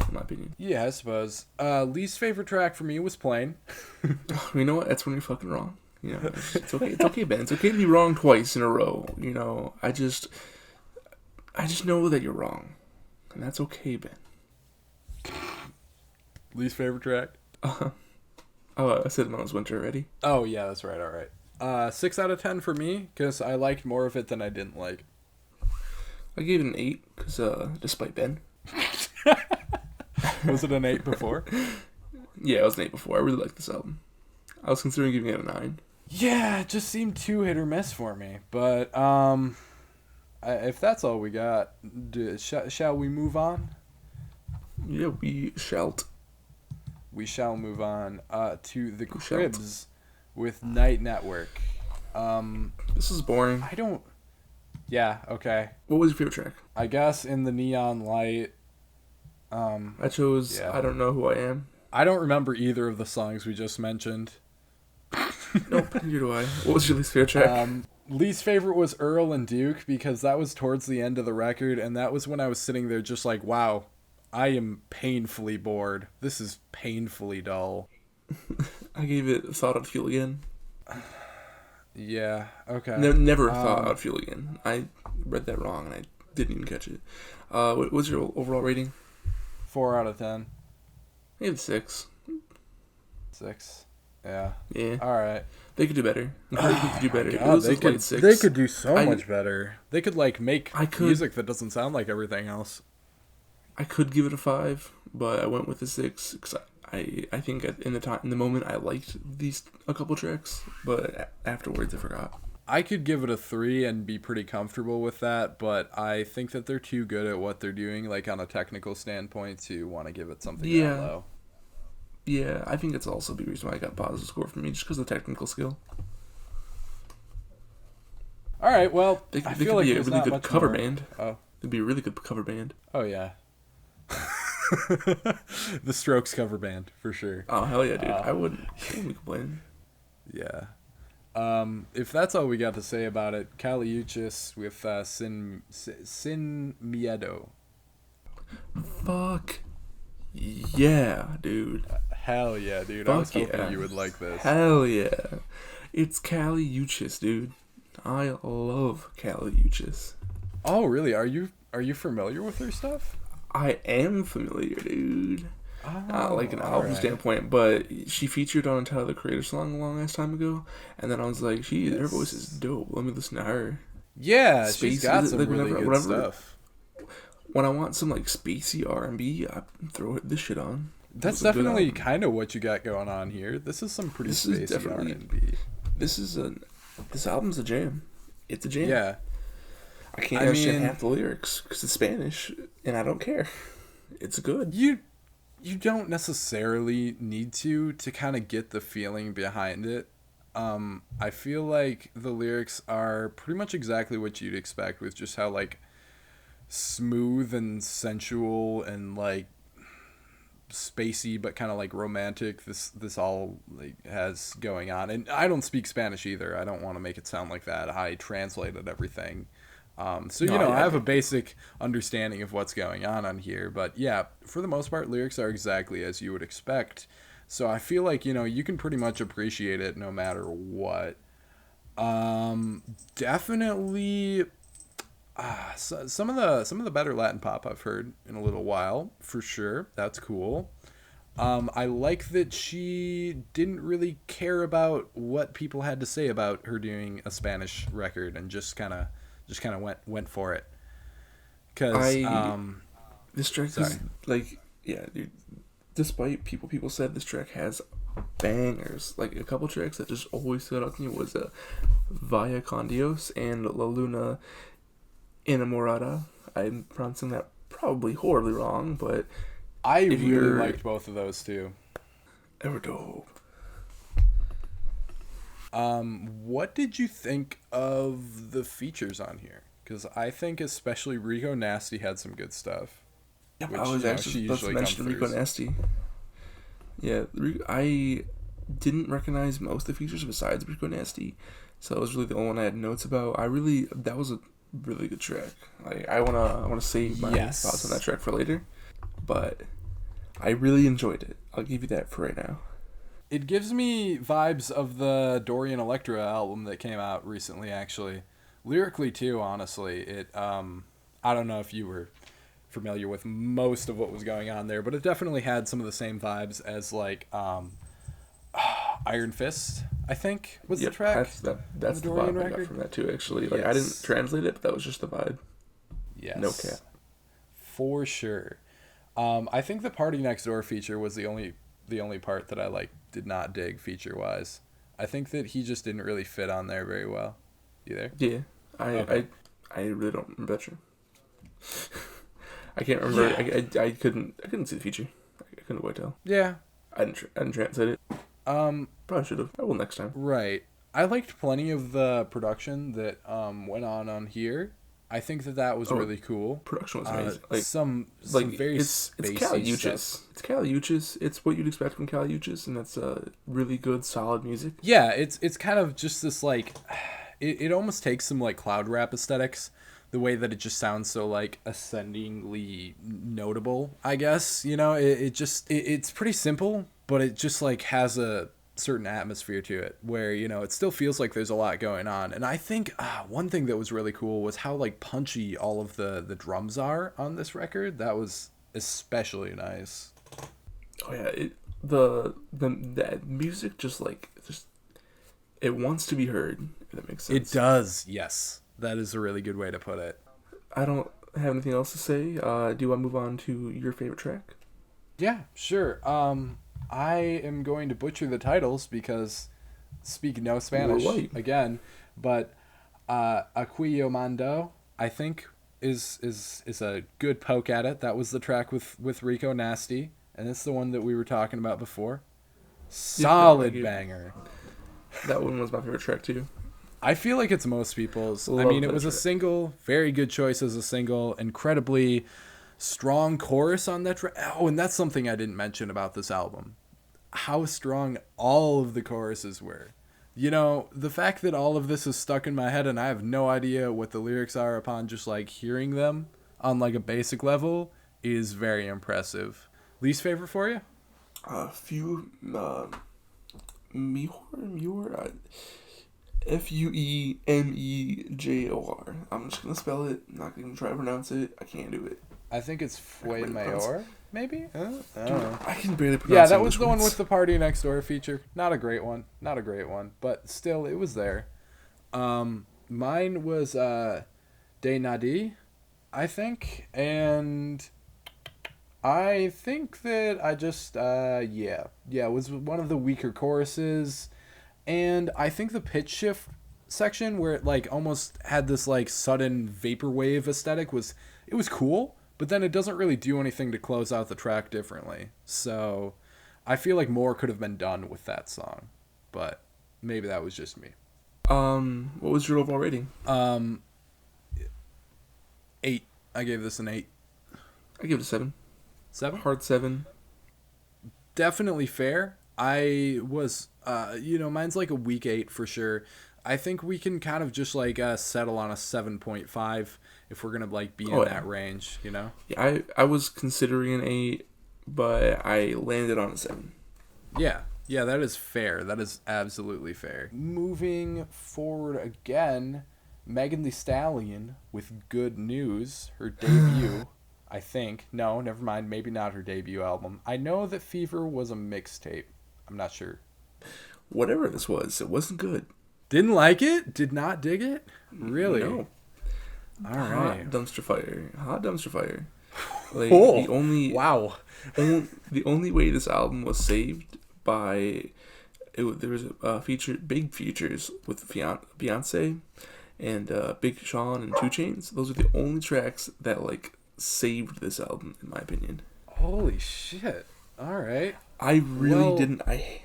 in my opinion. Yeah, I suppose. Least favorite track for me was Plain. You know what? That's when you're fucking wrong. You know, it's okay. It's okay, Ben. It's okay to be wrong twice in a row. You know, I just know that you're wrong, and that's okay, Ben. Least favorite track? Oh, I said Mountains Winter already. Oh, yeah, that's right. All right. 6 out of 10 for me, because I liked more of it than I didn't like. I gave it an 8, because, despite Ben. Was it an 8 before? Yeah, it was an 8 before. I really liked this album. I was considering giving it a 9. Yeah, it just seemed too hit or miss for me. But, if that's all we got, shall we move on? Yeah, we shalt. We shall move on to the Cribs with Night Network. This is boring. I don't... Yeah, okay. What was your favorite track? I guess In the Neon Light. I chose I Don't Know Who I Am. I don't remember either of the songs we just mentioned. Nope, neither do I. What was your least favorite track? Least favorite was Earl and Duke, because that was towards the end of the record, and that was when I was sitting there just like, wow, I am painfully bored. This is painfully dull. I gave it Thought I'd Feel Again. Yeah, okay. Never thought I'd feel again. I read that wrong and I didn't even catch it. What was your overall rating? 4 out of 10. I gave it 6. 6. Yeah. Yeah. Alright. They could do better. They could do better. God, they could do so much better. They could make music that doesn't sound like everything else. I could give it a 5, but I went with a 6 because I think in the moment I liked a couple tracks, but afterwards I forgot. I could give it a 3 and be pretty comfortable with that, but I think that they're too good at what they're doing, like on a technical standpoint, to want to give it something that low. Yeah, I think it's also the reason why I got a positive score from me, just because of the technical skill. All right, well, they I could feel like be a really good cover more. band. Oh, they'd be a really good cover band. Oh yeah. The Strokes cover band for sure. Oh hell yeah, dude! I wouldn't be complaining. Yeah. If that's all we got to say about it, Uchis with Sin Miedo. Fuck yeah, dude! Hell yeah, dude! Fuck I was hoping yeah. you would like this. Hell yeah! It's Uchis, dude. I love Uchis. Oh really? Are you familiar with her stuff? I am familiar, dude. Like an album standpoint, but she featured on a Tyler the Creator song a long ass time ago, and then I was like, her voice is dope. Let me listen to her. Yeah, she's got some really good stuff. When I want some like spacey R&B, I throw this shit on. That's definitely kind of what you got going on here. This is some pretty spacey R&B. This album's a jam. It's a jam. Yeah. I can't understand half the lyrics because it's Spanish, and I don't care. It's good. You don't necessarily need to kind of get the feeling behind it. I feel like the lyrics are pretty much exactly what you'd expect, with just how like smooth and sensual and like spacey but kind of like romantic this all like has going on. And I don't speak Spanish either. I don't want to make it sound like that. I translated everything. So I have a basic understanding of what's going on here, but yeah, for the most part, lyrics are exactly as you would expect. So I feel like, you can pretty much appreciate it no matter what. Definitely, some of the better Latin pop I've heard in a little while, for sure. That's cool. I like that she didn't really care about what people had to say about her doing a Spanish record, and just kind of went for it. Cause this track is like, yeah, dude. Despite people said this track has bangers. Like a couple tracks that just always stood out to me was Vaya con Dios and La Luna Enamorada. I'm pronouncing that probably horribly wrong, but I really liked both of those too. They were dope. What did you think of the features on here? Because I think especially Rico Nasty had some good stuff. Yeah, I was actually supposed to mention Rico Nasty. Yeah, I didn't recognize most of the features besides Rico Nasty, so it was really the only one I had notes about. That was a really good track. I wanna save my thoughts on that track for later, but I really enjoyed it. I'll give you that for right now. It gives me vibes of the Dorian Electra album that came out recently, actually. Lyrically, too, honestly. I don't know if you were familiar with most of what was going on there, but it definitely had some of the same vibes as, like, Iron Fist, I think, was the track. That's the vibe I got from that, too, actually. Like, I didn't translate it, but that was just the vibe. Yes. No cap. For sure. I think the Party Next Door feature was the only part that I did not dig feature wise. I think that he just didn't really fit on there very well. You there? Yeah, I really don't remember that track. I can't remember. Yeah. I couldn't see the feature. I couldn't quite tell. Yeah. I didn't translate it. Probably should have. I will next time. Right. I liked plenty of the production that went on here. I think that was really cool. Production was amazing. Some very it's Kali Uchis. It's Kali Uchis. It's what you'd expect from Kali Uchis, and that's really good, solid music. Yeah, it's kind of just this it almost takes some Cloud Rap aesthetics, the way that it just sounds so ascendingly notable. I guess it's pretty simple, but it just has a certain atmosphere to it where it still feels like there's a lot going on. And I think one thing that was really cool was how punchy all of the drums are on this record. That was especially nice. Oh yeah, the music just it wants to be heard, if that makes sense. It does. Yes, that is a really good way to put it. I don't have anything else to say. Do you want to move on to your favorite track? Yeah, sure. I am going to butcher the titles because speak no Spanish again, but Aquillo Mando, I think, is a good poke at it. That was the track with Rico Nasty, and it's the one that we were talking about before. Solid banger. That one was my favorite track too. I feel like it's most people's. I mean, it was a single, very good choice as a single, incredibly strong chorus on that track. Oh, and that's something I didn't mention about this album. How strong all of the choruses were. The fact that all of this is stuck in my head and I have no idea what the lyrics are upon just hearing them on a basic level is very impressive. Least favorite for you? Fuemejor. Fuemejor. I'm just gonna spell it. I'm not gonna try to pronounce it. I can't do it. I think it's Fuemejor, maybe? I don't know. I can barely pronounce it. Yeah, that was the one with the Party Next Door feature. Not a great one. But still, it was there. Mine was De Nadi, I think. And I think that I just, it was one of the weaker choruses. And I think the pitch shift section where it almost had this sudden vaporwave aesthetic was cool. But then it doesn't really do anything to close out the track differently. So I feel like more could have been done with that song. But maybe that was just me. What was your overall rating? 8. I gave this an 8. I give it a 7. 7? Hard 7. Definitely fair. I was, mine's a weak 8 for sure. I think we can kind of just settle on a 7.5 if we're gonna be in that range, Yeah, I was considering an 8, but I landed on a 7. Yeah, that is fair. That is absolutely fair. Moving forward again, Megan Thee Stallion with Good News, her debut. I think. No, never mind. Maybe not her debut album. I know that Fever was a mixtape. I'm not sure. Whatever this was, it wasn't good. Didn't like it? Did not dig it? Really? No. All right. Hot dumpster fire. The only way this album was saved by there was big features with Beyonce and Big Sean and 2 Chainz. Those are the only tracks that saved this album, in my opinion. Holy shit! All right. I really didn't. I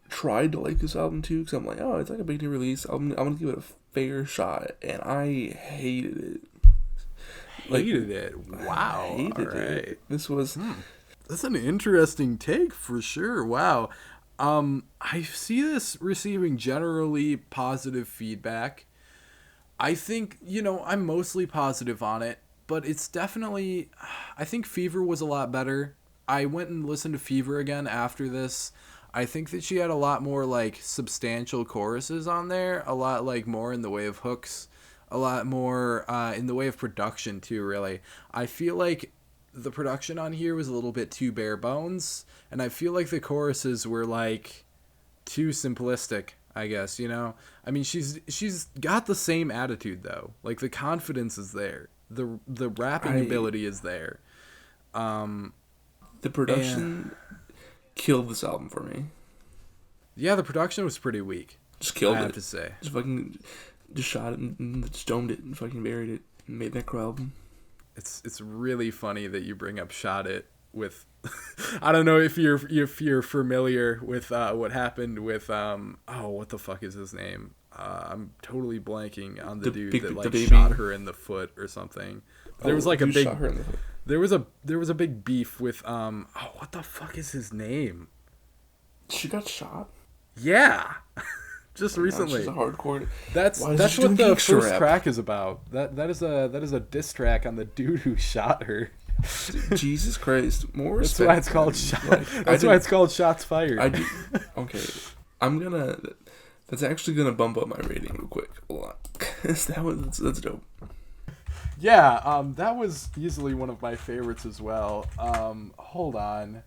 tried to like this album too because I'm like, oh, it's a big new release. I'm gonna give it a fair shot, and I hated it. Hated it. Wow. Hated it. This was. That's an interesting take for sure. Wow. I see this receiving generally positive feedback. I think, I'm mostly positive on it, but it's definitely, I think Fever was a lot better. I went and listened to Fever again after this. I think that she had a lot more, like, substantial choruses on there, a lot, like, more in the way of hooks, a lot more in the way of production, too, really. I feel like the production on here was a little bit too bare bones, and I feel like the choruses were, like, too simplistic, I guess, I mean, she's got the same attitude, though. Like, the confidence is there. The rapping ability is there. The production killed this album for me. Yeah, the production was pretty weak. Just killed it. I have to say. Just shot it and just domed it and fucking buried it and made that necro album. It's really funny that you bring up Shot It with I don't know if you're familiar with what happened with what the fuck is his name? I'm totally blanking on the dude that shot her in the foot or something. There was like a big there was a big beef with what the fuck is his name? She got shot? Yeah. Just recently. She's a hardcore. That's what the first track is about. That is a diss track on the dude who shot her. Jesus Christ! More respect. That's why it's called shot. That's why it's called Shots Fired. Okay, That's actually gonna bump up my rating real quick. Hold on. That's dope. Yeah, that was easily one of my favorites as well. Hold on.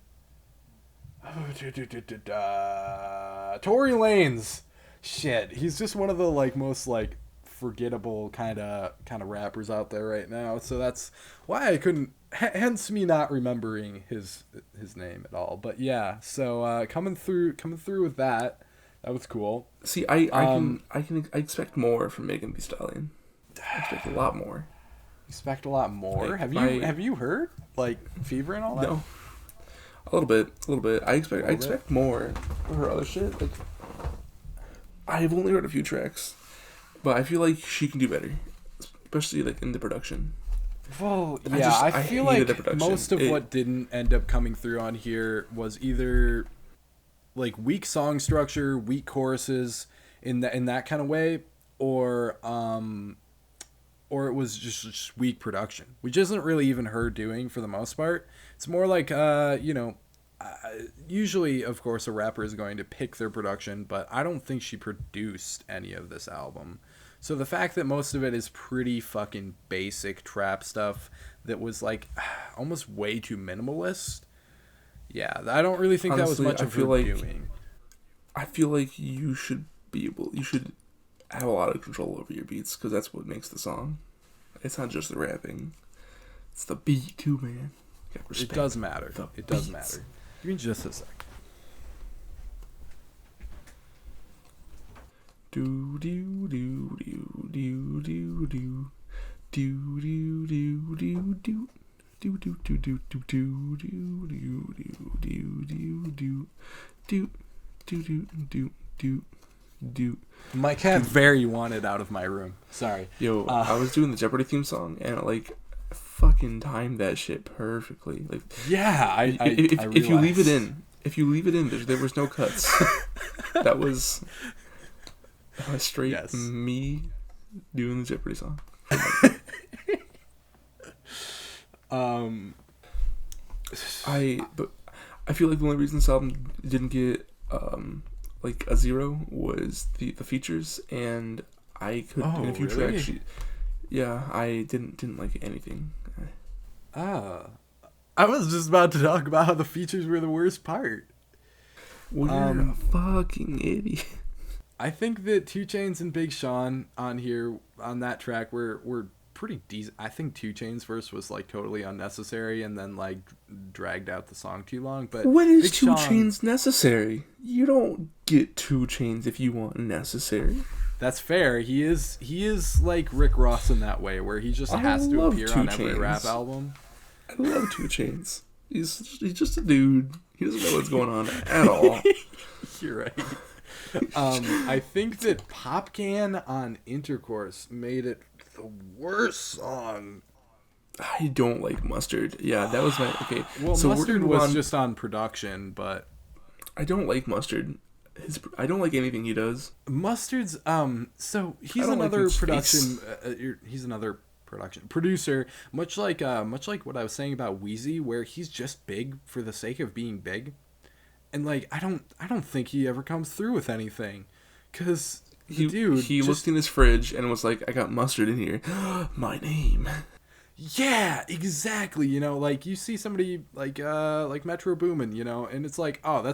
Tory Lanez. Shit, he's just one of the most forgettable kind of rappers out there right now. So that's why I couldn't. Hence me not remembering his name at all. But yeah, so coming through with that. That was cool. See, I expect more from Megan Thee Stallion. I expect a lot more. Expect a lot more. Have you heard Fever and all that? No. A little bit. I expect more of her other shit. I've only heard a few tracks, but I feel like she can do better, especially in the production. Well, yeah, I feel like most of what didn't end up coming through on here was either weak song structure, weak choruses in that kind of way, or it was just weak production, which isn't really even her doing for the most part. It's more usually, of course, a rapper is going to pick their production, but I don't think she produced any of this album. So the fact that most of it is pretty fucking basic trap stuff that was almost way too minimalist. Yeah, I don't really think Honestly, that was much of her doing. I feel like you should have a lot of control over your beats, because that's what makes the song. It's not just the rapping. It's the beat too, man. It does matter. It does matter. Give me just a sec. Do do do do do do do do do do do do. Do do do do do do do do do do do do do do. My cat very wanted out of my room. Sorry. Yo, I was doing the Jeopardy theme song and it fucking timed that shit perfectly. Yeah, if you leave it in, there was no cuts. that was straight me doing the Jeopardy song. I feel like the only reason this album didn't get a 0 was the features, and I could in a few tracks. Yeah, I didn't like anything. I was just about to talk about how the features were the worst part. Well, you're a fucking idiot. I think that 2 Chainz and Big Sean on here on that track were pretty decent. I think 2 Chainz verse was totally unnecessary and then dragged out the song too long. But when is Big 2 Chainz necessary? You don't get 2 Chainz if you want necessary. That's fair. He is like Rick Ross in that way, where he just has to appear on every rap album. I love 2 Chainz. He's just a dude. He doesn't know what's going on at all. You're right. I think that Popcan on Intercourse made it the worst song. I don't like Mustard. Yeah, that was my okay. Well, so Mustard was just on production, but I don't like Mustard. I don't like anything he does. Mustard's so he's I don't like another his production face. he's another production producer, much like what I was saying about Wheezy, where he's just big for the sake of being big. And like I don't think he ever comes through with anything, cuz He just looked in his fridge and was like, I got mustard in here. My name. yeah, exactly. You know, like you see somebody like Metro Boomin, you know, and it's like, oh,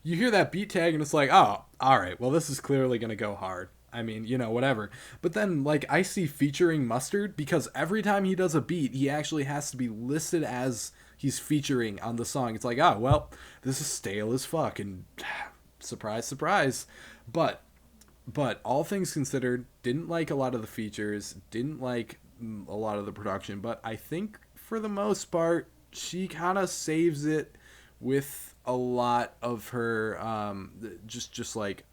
you hear that beat tag and it's like, oh, all right, well, this is clearly gonna go hard. I mean, you know, whatever. But then like I see featuring Mustard, because every time he does a beat, he actually has to be listed as he's featuring on the song. It's like, oh, well, this is stale as fuck, and surprise, surprise. But all things considered, didn't like a lot of the features, didn't like a lot of the production, but I think for the most part, she kind of saves it with a lot of her just like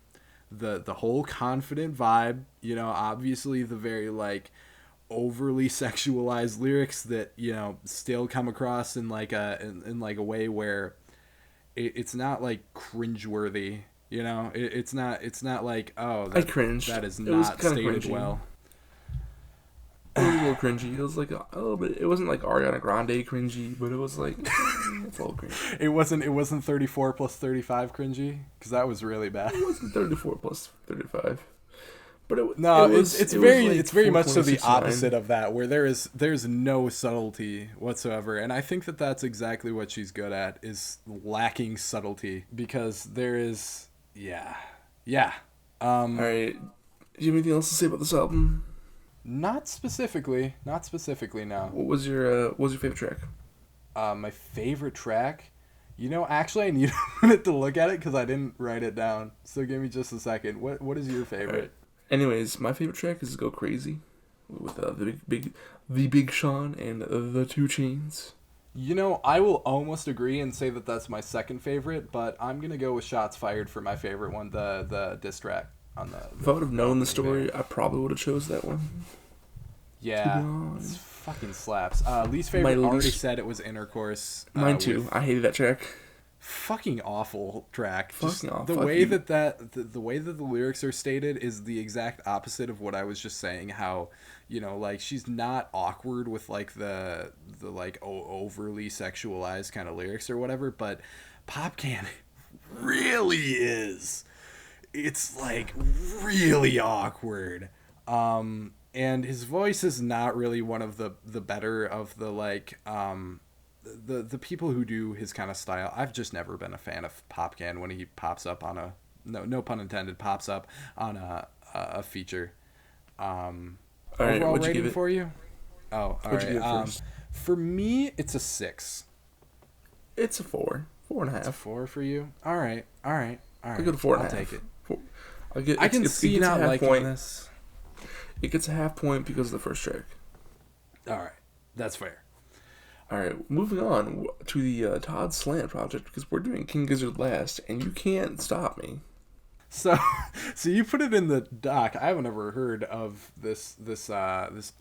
the whole confident vibe, you know, obviously the very like overly sexualized lyrics that, you know, still come across in like in like a way where it's not like cringeworthy. You know, it's not like, oh, I cringed. that is It was not kinda stated cringy. well. It was a little cringy. It was like a little bit. It wasn't like Ariana Grande cringy, but it was like it's a little cringy. It wasn't 34 plus 35 cringy, because that was really bad. It wasn't 34 plus 35, but No, it was, it's it was very like it's very much so the 4.69. opposite of that, where there's no subtlety whatsoever, and I think that that's exactly what she's good at, is lacking subtlety, because there is yeah. All right. Do you have anything else to say about this album? Not specifically, no. What was your favorite track? My favorite track, you know, actually I need a minute to look at it because I didn't write it down. So give me just a second. What is your favorite? Right. Anyways, my favorite track is "Go Crazy" with the Big Sean and the 2 Chainz. You know, I will almost agree and say that that's my second favorite, but I'm gonna go with "Shots Fired" for my favorite one, the diss track on the. If I would have known the opening story, band. I probably would have chose that one. Yeah, To be honest. it's fucking slaps. Least favorite, My already least- said it was Intercourse. Mine too. with I hated that track. Fucking awful track. Fucking Just awful. the Fuck way you. the way that the lyrics are stated is the exact opposite of what I was just saying. How, you know, like she's not awkward with like the like overly sexualized kind of lyrics or whatever, but Popcan really is. It's like really awkward. And his voice is not really one of the better of the like the people who do his kind of style. I've just never been a fan of Popcan when he pops up on a no pun intended, pops up on a feature. All right, Overall what'd you rating give it? for you? Oh, all What'd you right. give it first? For me, it's a 6. It's a 4, 4.5. It's a 4 for you. All right. I go to 4.5. I'll take it. I I can see it gets a not half liking point. this. It gets a half point because of the first track. All right, that's fair. All right, moving on to the Todd Slant project, because we're doing King Gizzard last, and you can't stop me. So you put it in the doc. I haven't ever heard of this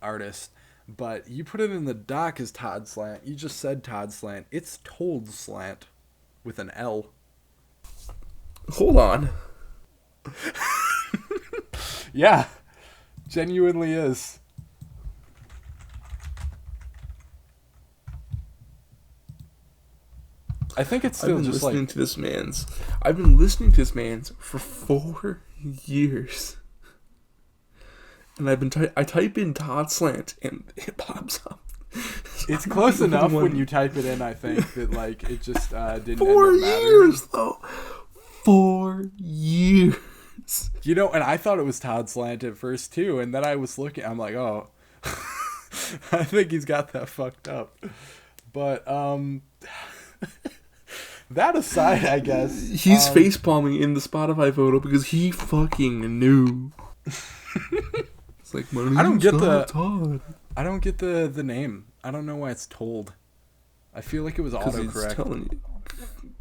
artist, but you put it in the doc as Todd Slant. You just said Todd Slant. It's Told Slant with an L. Hold on. Yeah, genuinely is. I think it's still just like I've been listening to this man's for 4 years. And I type in Todd Slant and it pops up. it's close enough when you type it in. I think that like it just didn't. 4 end up mattering. years though. 4 years. You know, and I thought it was Todd Slant at first too, and then I was looking. I'm like, oh, I think he's got that fucked up. But that aside, I guess He's face palming in the Spotify photo because he fucking knew. It's like I don't get Todd. I don't get the name. I don't know why it's Told. I feel like it was Because he's autocorrect. telling you.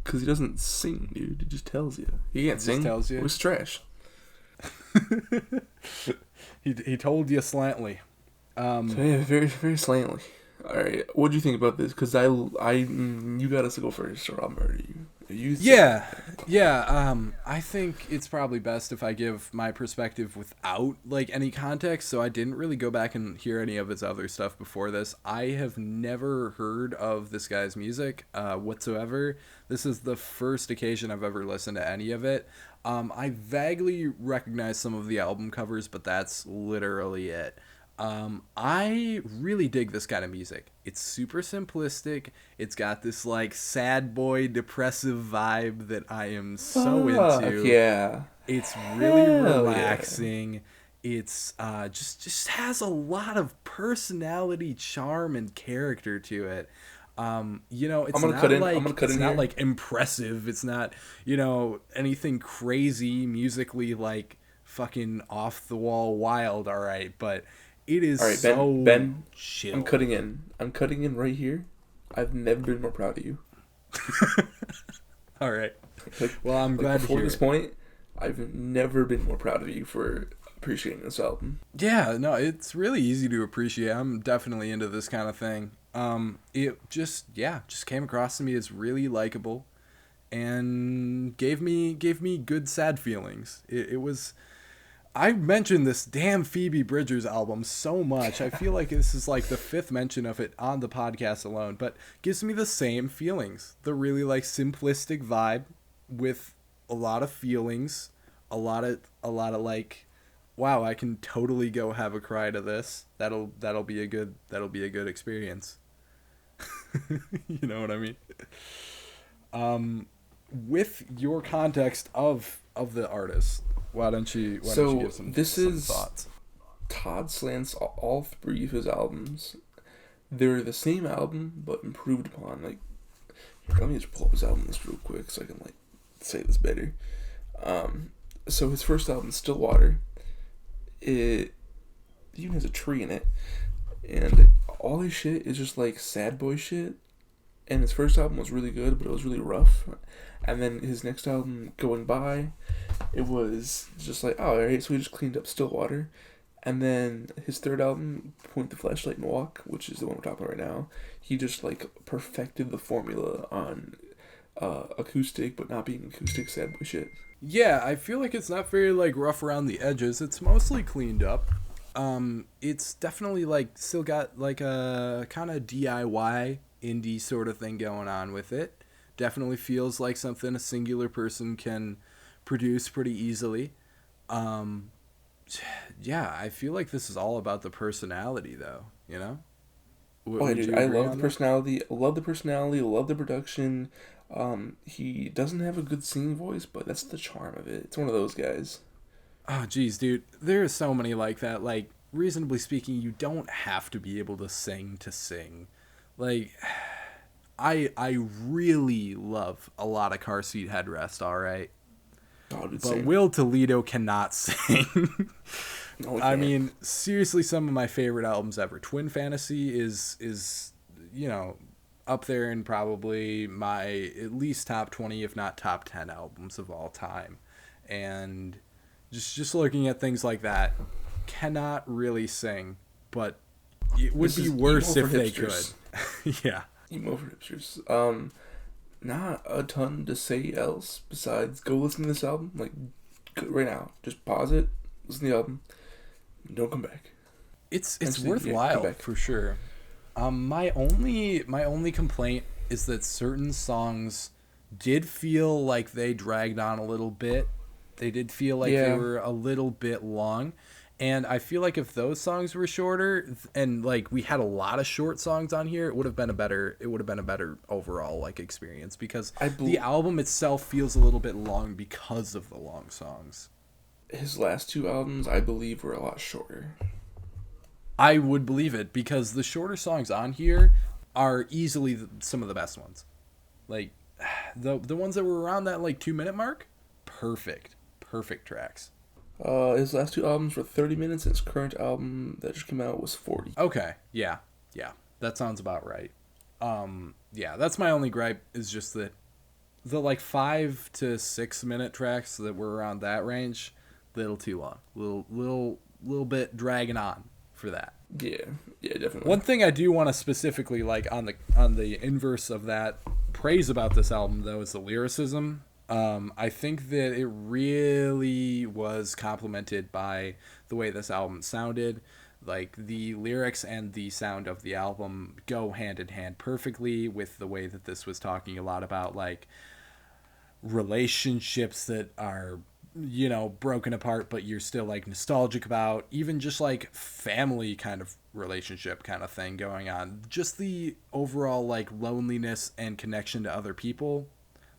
Because he doesn't sing, dude. He just tells you. He can't sing. tells you. It was trash. He told you slantly. Yeah, very, very slantly. All right, what do you think about this? Because you got us to go first, or I'll murder you. You Yeah, yeah. I think it's probably best if I give my perspective without like any context. So I didn't really go back and hear any of his other stuff before this. I have never heard of this guy's music whatsoever. This is the first occasion I've ever listened to any of it. I vaguely recognize some of the album covers, but that's literally it. I really dig this kind of music. It's super simplistic. It's got this like sad boy depressive vibe that I am so into. Yeah. It's really Hell relaxing. Yeah. It's just has a lot of personality, charm, and character to it. It's not like impressive. It's not, anything crazy musically like fucking off the wall wild, all right, but it is Ben, chill. I'm cutting in right here. I've never been more proud of you. All right. Well, I'm glad to hear. Before this point, I've never been more proud of you for appreciating this album. Yeah, no, it's really easy to appreciate. I'm definitely into this kind of thing. It just came across to me as really likable and gave me good sad feelings. It was. I mentioned this damn Phoebe Bridgers album so much. I feel like this is like the 5th mention of it on the podcast alone, but gives me the same feelings. The really like simplistic vibe with a lot of feelings, a lot of like, wow, I can totally go have a cry to this. That'll be a good experience. You know what I mean? With your context of the artist, why don't you give some thoughts? Todd Slant's all 3 of his albums. They're the same album, but improved upon. Like, here, let me just pull up his album list real quick so I can like say this better. So his first album, Stillwater, it even has a tree in it, and all his shit is just like sad boy shit. And his first album was really good, but it was really rough. And then his next album, Going By, it was just like, oh, alright, so we just cleaned up Stillwater. And then his third album, Point the Flashlight and Walk, which is the one we're talking about right now, he just like perfected the formula on acoustic, but not being acoustic sad boy shit. Yeah, I feel like it's not very like rough around the edges. It's mostly cleaned up. It's definitely like still got like a kind of DIY indie sort of thing going on with it. Definitely feels like something a singular person can produce pretty easily. Yeah, I feel like this is all about the personality, though. You know. I love the personality. Love the personality. Love the production. He doesn't have a good singing voice, but that's the charm of it. It's one of those guys. Oh, geez, dude. There are so many like that. Like, reasonably speaking, you don't have to be able to sing. Like, I really love a lot of Car Seat Headrest, alright? But Will Toledo cannot sing. No, I mean, seriously, some of my favorite albums ever. Twin Fantasy is up there in probably my at least top 20, if not top 10 albums of all time. And just looking at things like that, cannot really sing, but it would be worse if they could. Yeah. Emo for hipsters. Not a ton to say else besides go listen to this album. Like, right now. Just pause it, listen to the album, don't come back. It's worthwhile for sure. My only complaint is that certain songs did feel like they dragged on a little bit. They did feel like they were a little bit long. And I feel like if those songs were shorter and like we had a lot of short songs on here, it would have been a better overall like experience, because the album itself feels a little bit long because of the long songs. His last 2 albums, I believe, were a lot shorter. I would believe it, because the shorter songs on here are easily some of the best ones. Like the ones that were around that like 2-minute mark, perfect tracks. His last 2 albums were 30 minutes, and his current album that just came out was 40. Okay, yeah, that sounds about right. Yeah, that's my only gripe, is just that the like 5 to 6 minute tracks that were around that range, little too long, little bit dragging on for that. Yeah, definitely. One thing I do want to specifically like on the inverse of that praise about this album, though, is the lyricism. I think that it really was complemented by the way this album sounded. Like, the lyrics and the sound of the album go hand in hand perfectly with the way that this was talking a lot about, like, relationships that are, you know, broken apart, but you're still, like, nostalgic about. Even just, like, family kind of relationship kind of thing going on. Just the overall, like, loneliness and connection to other people.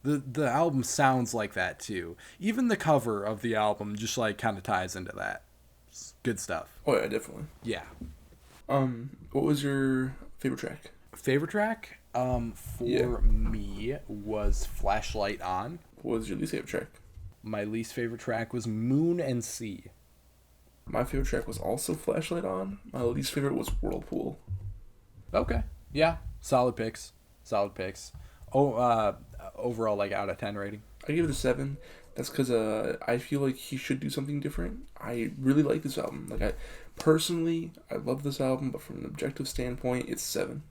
The album sounds like that, too. Even the cover of the album just, like, kind of ties into that. It's good stuff. Oh, yeah, definitely. Yeah. What was your favorite track? Favorite track? For me was Flashlight On. What was your least favorite track? My least favorite track was Moon and Sea. My favorite track was also Flashlight On. My least favorite was Whirlpool. Okay. Yeah. Solid picks. Solid picks. Oh, overall, like, out of 10 rating? I give it a 7. That's because I feel like he should do something different. I really like this album. Like, I love this album, but from an objective standpoint, it's 7.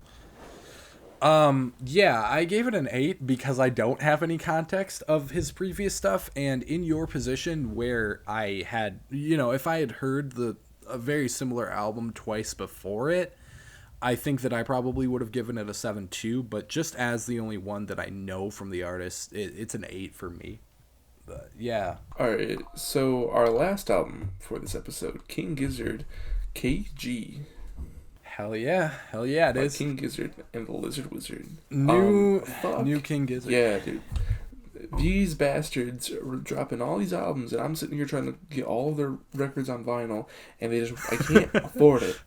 Yeah, I gave it an 8 because I don't have any context of his previous stuff, and in your position where I had, you know, if I had heard a very similar album twice before it, I think that I probably would have given it a 7 too, but just as the only one that I know from the artist, it's an 8 for me. But yeah. Alright, so our last album for this episode, King Gizzard, KG. Hell yeah it is. King Gizzard and the Lizard Wizard. New King Gizzard. Yeah, dude. These bastards were dropping all these albums, and I'm sitting here trying to get all of their records on vinyl, and I can't afford it.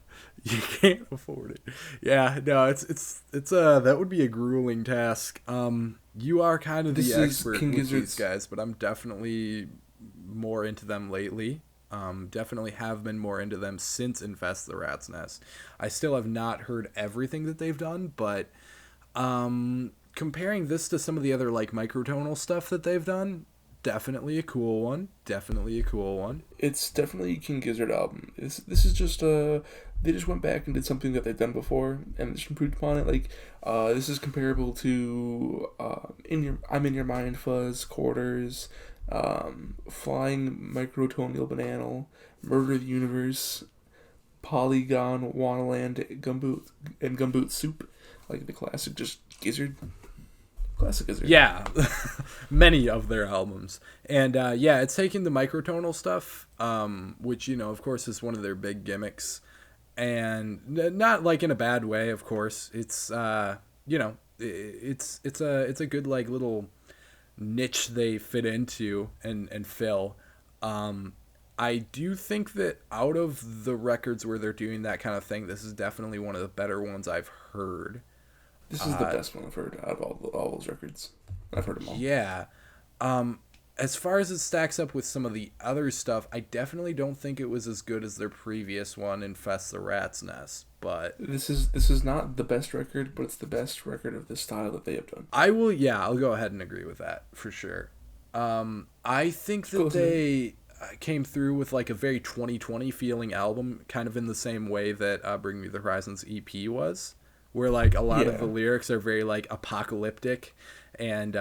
You can't afford it. Yeah, no, it's that would be a grueling task. You are kind of the expert with these guys, but I'm definitely more into them lately. Definitely have been more into them since Infest the Rat's Nest. I still have not heard everything that they've done, but comparing this to some of the other, like, microtonal stuff that they've done, definitely a cool one. It's definitely a King Gizzard album. This is just they just went back and did something that they've done before and just improved upon it. Like, this is comparable to I'm in Your Mind Fuzz, Quarters, Flying Microtonal Banana, Murder the Universe, Polygon, Wonderland, Gumboot Soup. Like the classic, just Gizzard. Classic Gizzard. Yeah, many of their albums. And yeah, it's taking the microtonal stuff, which, you know, of course, is one of their big gimmicks. And not, like, in a bad way, of course. It's, you know, it's a good, like, little niche they fit into and fill. I do think that out of the records where they're doing that kind of thing, this is definitely one of the better ones I've heard. This is the best one I've heard out of all those records. I've heard them all. Yeah. As far as it stacks up with some of the other stuff, I definitely don't think it was as good as their previous one, Infest the Rat's Nest. But this is not the best record, but it's the best record of the style that they have done. I'll go ahead and agree with that for sure. I think that they came through with, like, a very 2020 feeling album, kind of in the same way that Bring Me the Horizon's EP was, where, like, a lot of the lyrics are very, like, apocalyptic. And,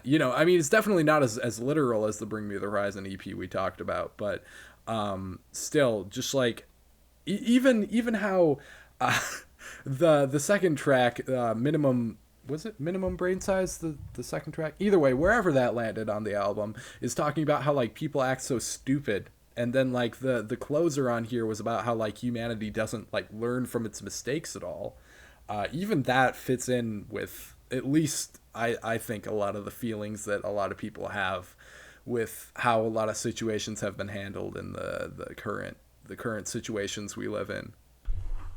you know, I mean, it's definitely not as literal as the Bring Me the Horizon EP we talked about, but still, just, like, even how the second track, Minimum Brain Size, the second track? Either way, wherever that landed on the album, is talking about how, like, people act so stupid. And then, like, the closer on here was about how, like, humanity doesn't, like, learn from its mistakes at all. Even that fits in with, at least I think, a lot of the feelings that a lot of people have with how a lot of situations have been handled in the current situations we live in.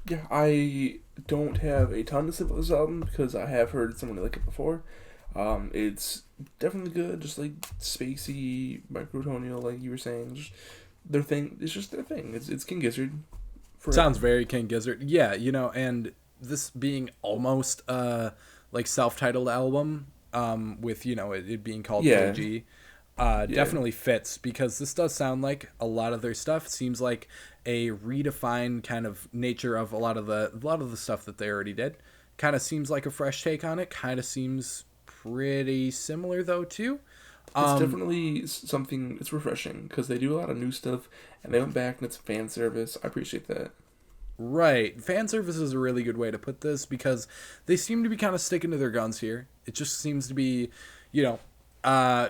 Yeah, I don't have a ton to say about this album because I have heard someone like it before. It's definitely good, just, like, spacey, microtonal, like you were saying. Just their thing. It's just their thing. It's King Gizzard. Sounds very King Gizzard. Yeah, you know, and this being almost like self-titled album, with, you know, it being called KG, definitely fits, because this does sound like a lot of their stuff seems like a redefined kind of nature of a lot of the stuff that they already did. Kind of seems like a fresh take on it. Kind of seems pretty similar though too. It's definitely something. It's refreshing because they do a lot of new stuff, and they went back and it's fan service. I appreciate that. Right. Fan service is a really good way to put this because they seem to be kind of sticking to their guns here. It just seems to be, you know, a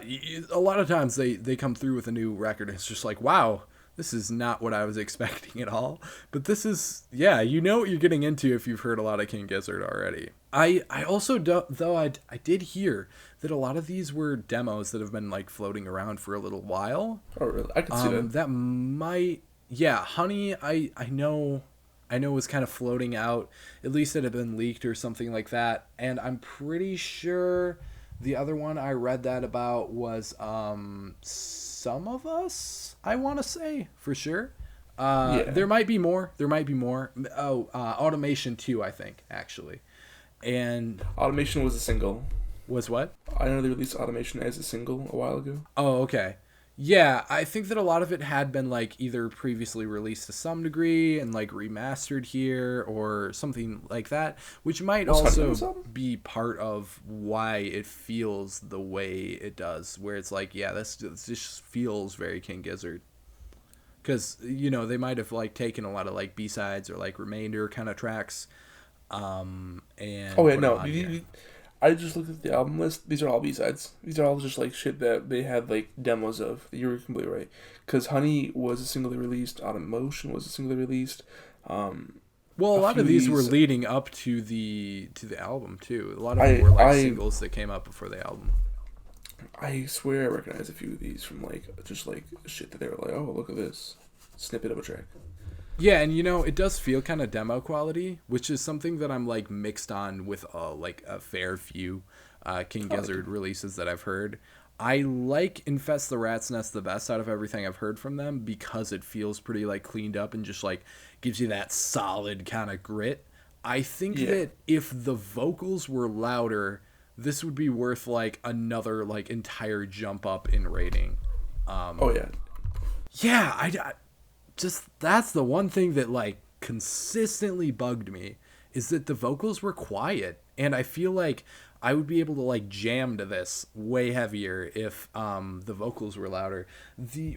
lot of times they come through with a new record and it's just like, wow, this is not what I was expecting at all. But this is, yeah, you know what you're getting into if you've heard a lot of King Gizzard already. I also, though, I did hear that a lot of these were demos that have been like floating around for a little while. Oh, really? I can see that. That might, yeah, Honey, I know was kind of floating out. At least it had been leaked or something like that. And I'm pretty sure the other one I read that about was Some of Us, I want to say, for sure. Yeah. There might be more. Oh, Automation 2, I think, actually. And Automation was a single. Was what? I know they released Automation as a single a while ago. Oh, okay. Yeah, I think that a lot of it had been like either previously released to some degree and like remastered here or something like that, which might also be part of why it feels the way it does, where it's like, yeah, this just feels very King Gizzard. Because, you know, they might have like taken a lot of like B-sides or like remainder kind of tracks. And oh, yeah, no. I just looked at the album list. These are all B-sides. These are all just, like, shit that they had, like, demos of. You were completely right. Because Honey was a singly released. Automation was a singly released. Well, a lot of these were leading up to the album, too. A lot of them were, like, singles that came out before the album. I swear I recognize a few of these from, like, just, like, shit that they were like, oh, look at this snippet of a track. Yeah, and you know, it does feel kind of demo quality, which is something that I'm like mixed on with like a fair few King Gizzard releases that I've heard. I like Infest the Rat's Nest the best out of everything I've heard from them because it feels pretty like cleaned up and just like gives you that solid kind of grit. I think that if the vocals were louder, this would be worth like another like entire jump up in rating. Yeah, I just, that's the one thing that like consistently bugged me, is that the vocals were quiet, and I feel like I would be able to like jam to this way heavier if the vocals were louder.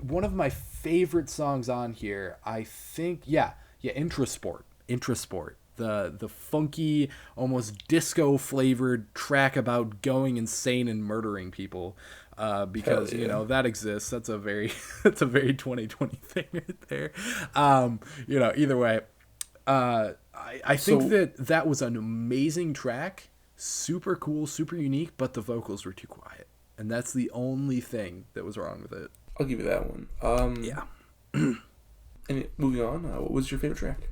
One of my favorite songs on here, I think, Intrasport, the funky, almost disco flavored track about going insane and murdering people. Because you know that exists. That's a very 2020 thing right there. You know, either way, I think that was an amazing track, super cool, super unique, but the vocals were too quiet, and that's the only thing that was wrong with it. I'll give you that one. And moving on, what was your favorite track?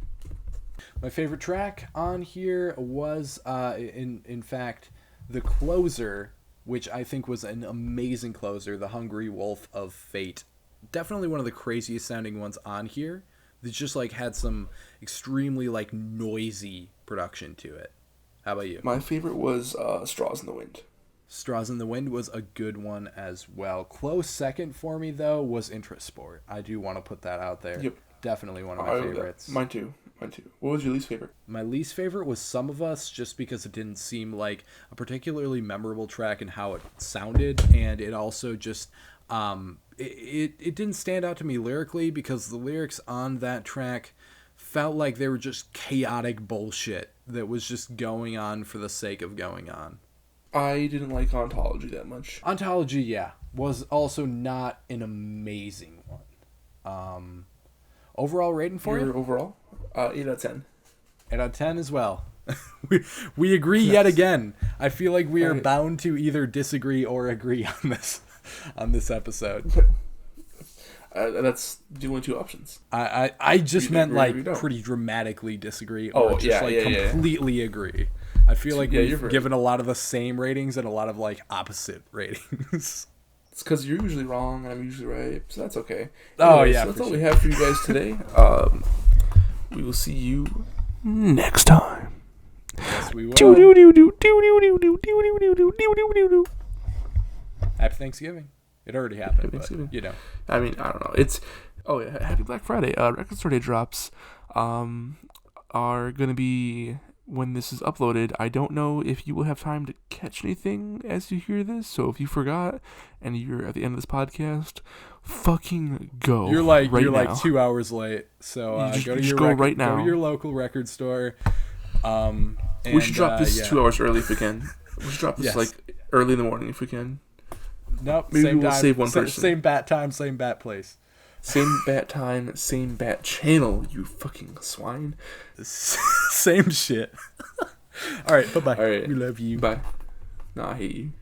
My favorite track on here was, in fact, the closer, which I think was an amazing closer, The Hungry Wolf of Fate. Definitely one of the craziest sounding ones on here. That just like had some extremely like noisy production to it. How about you? My favorite was Straws in the Wind. Straws in the Wind was a good one as well. Close second for me though was Intrasport. I do want to put that out there. Yep. Definitely one of my favorites. Mine too. What was your least favorite? My least favorite was Some of Us, just because it didn't seem like a particularly memorable track in how it sounded, and it also just it didn't stand out to me lyrically, because the lyrics on that track felt like they were just chaotic bullshit that was just going on for the sake of going on. I didn't like Ontology that much. Ontology, was also not an amazing one. Overall rating for you? Overall? 8 out of 10. 8 out of 10 as well. we agree yet again. I feel like we are bound to either disagree or agree on this episode. That's the only two options. I just meant like pretty dramatically disagree or completely agree. I feel like we've given a lot of the same ratings and a lot of like opposite ratings. It's because you're usually wrong and I'm usually right, so that's okay. Anyway, so that's all we have for you guys today. We will see you next time. Yes, we will. Happy Thanksgiving. It already happened, but, you know. I mean, I don't know. It's Happy Black Friday. Record Store Day drops are going to be when this is uploaded, I don't know if you will have time to catch anything as you hear this. So if you forgot and you're at the end of this podcast, fucking go. You're like right you're now. like 2 hours late. So go to now. Go to your local record store. We should drop this 2 hours early if we can. We should drop this like early in the morning if we can. Nope. Maybe same we'll time, save one person. Same bat time, same bat place. Same bat time, same bat channel, you fucking swine. Same shit. All right, bye-bye. All right. We love you. Bye. No, I hate you.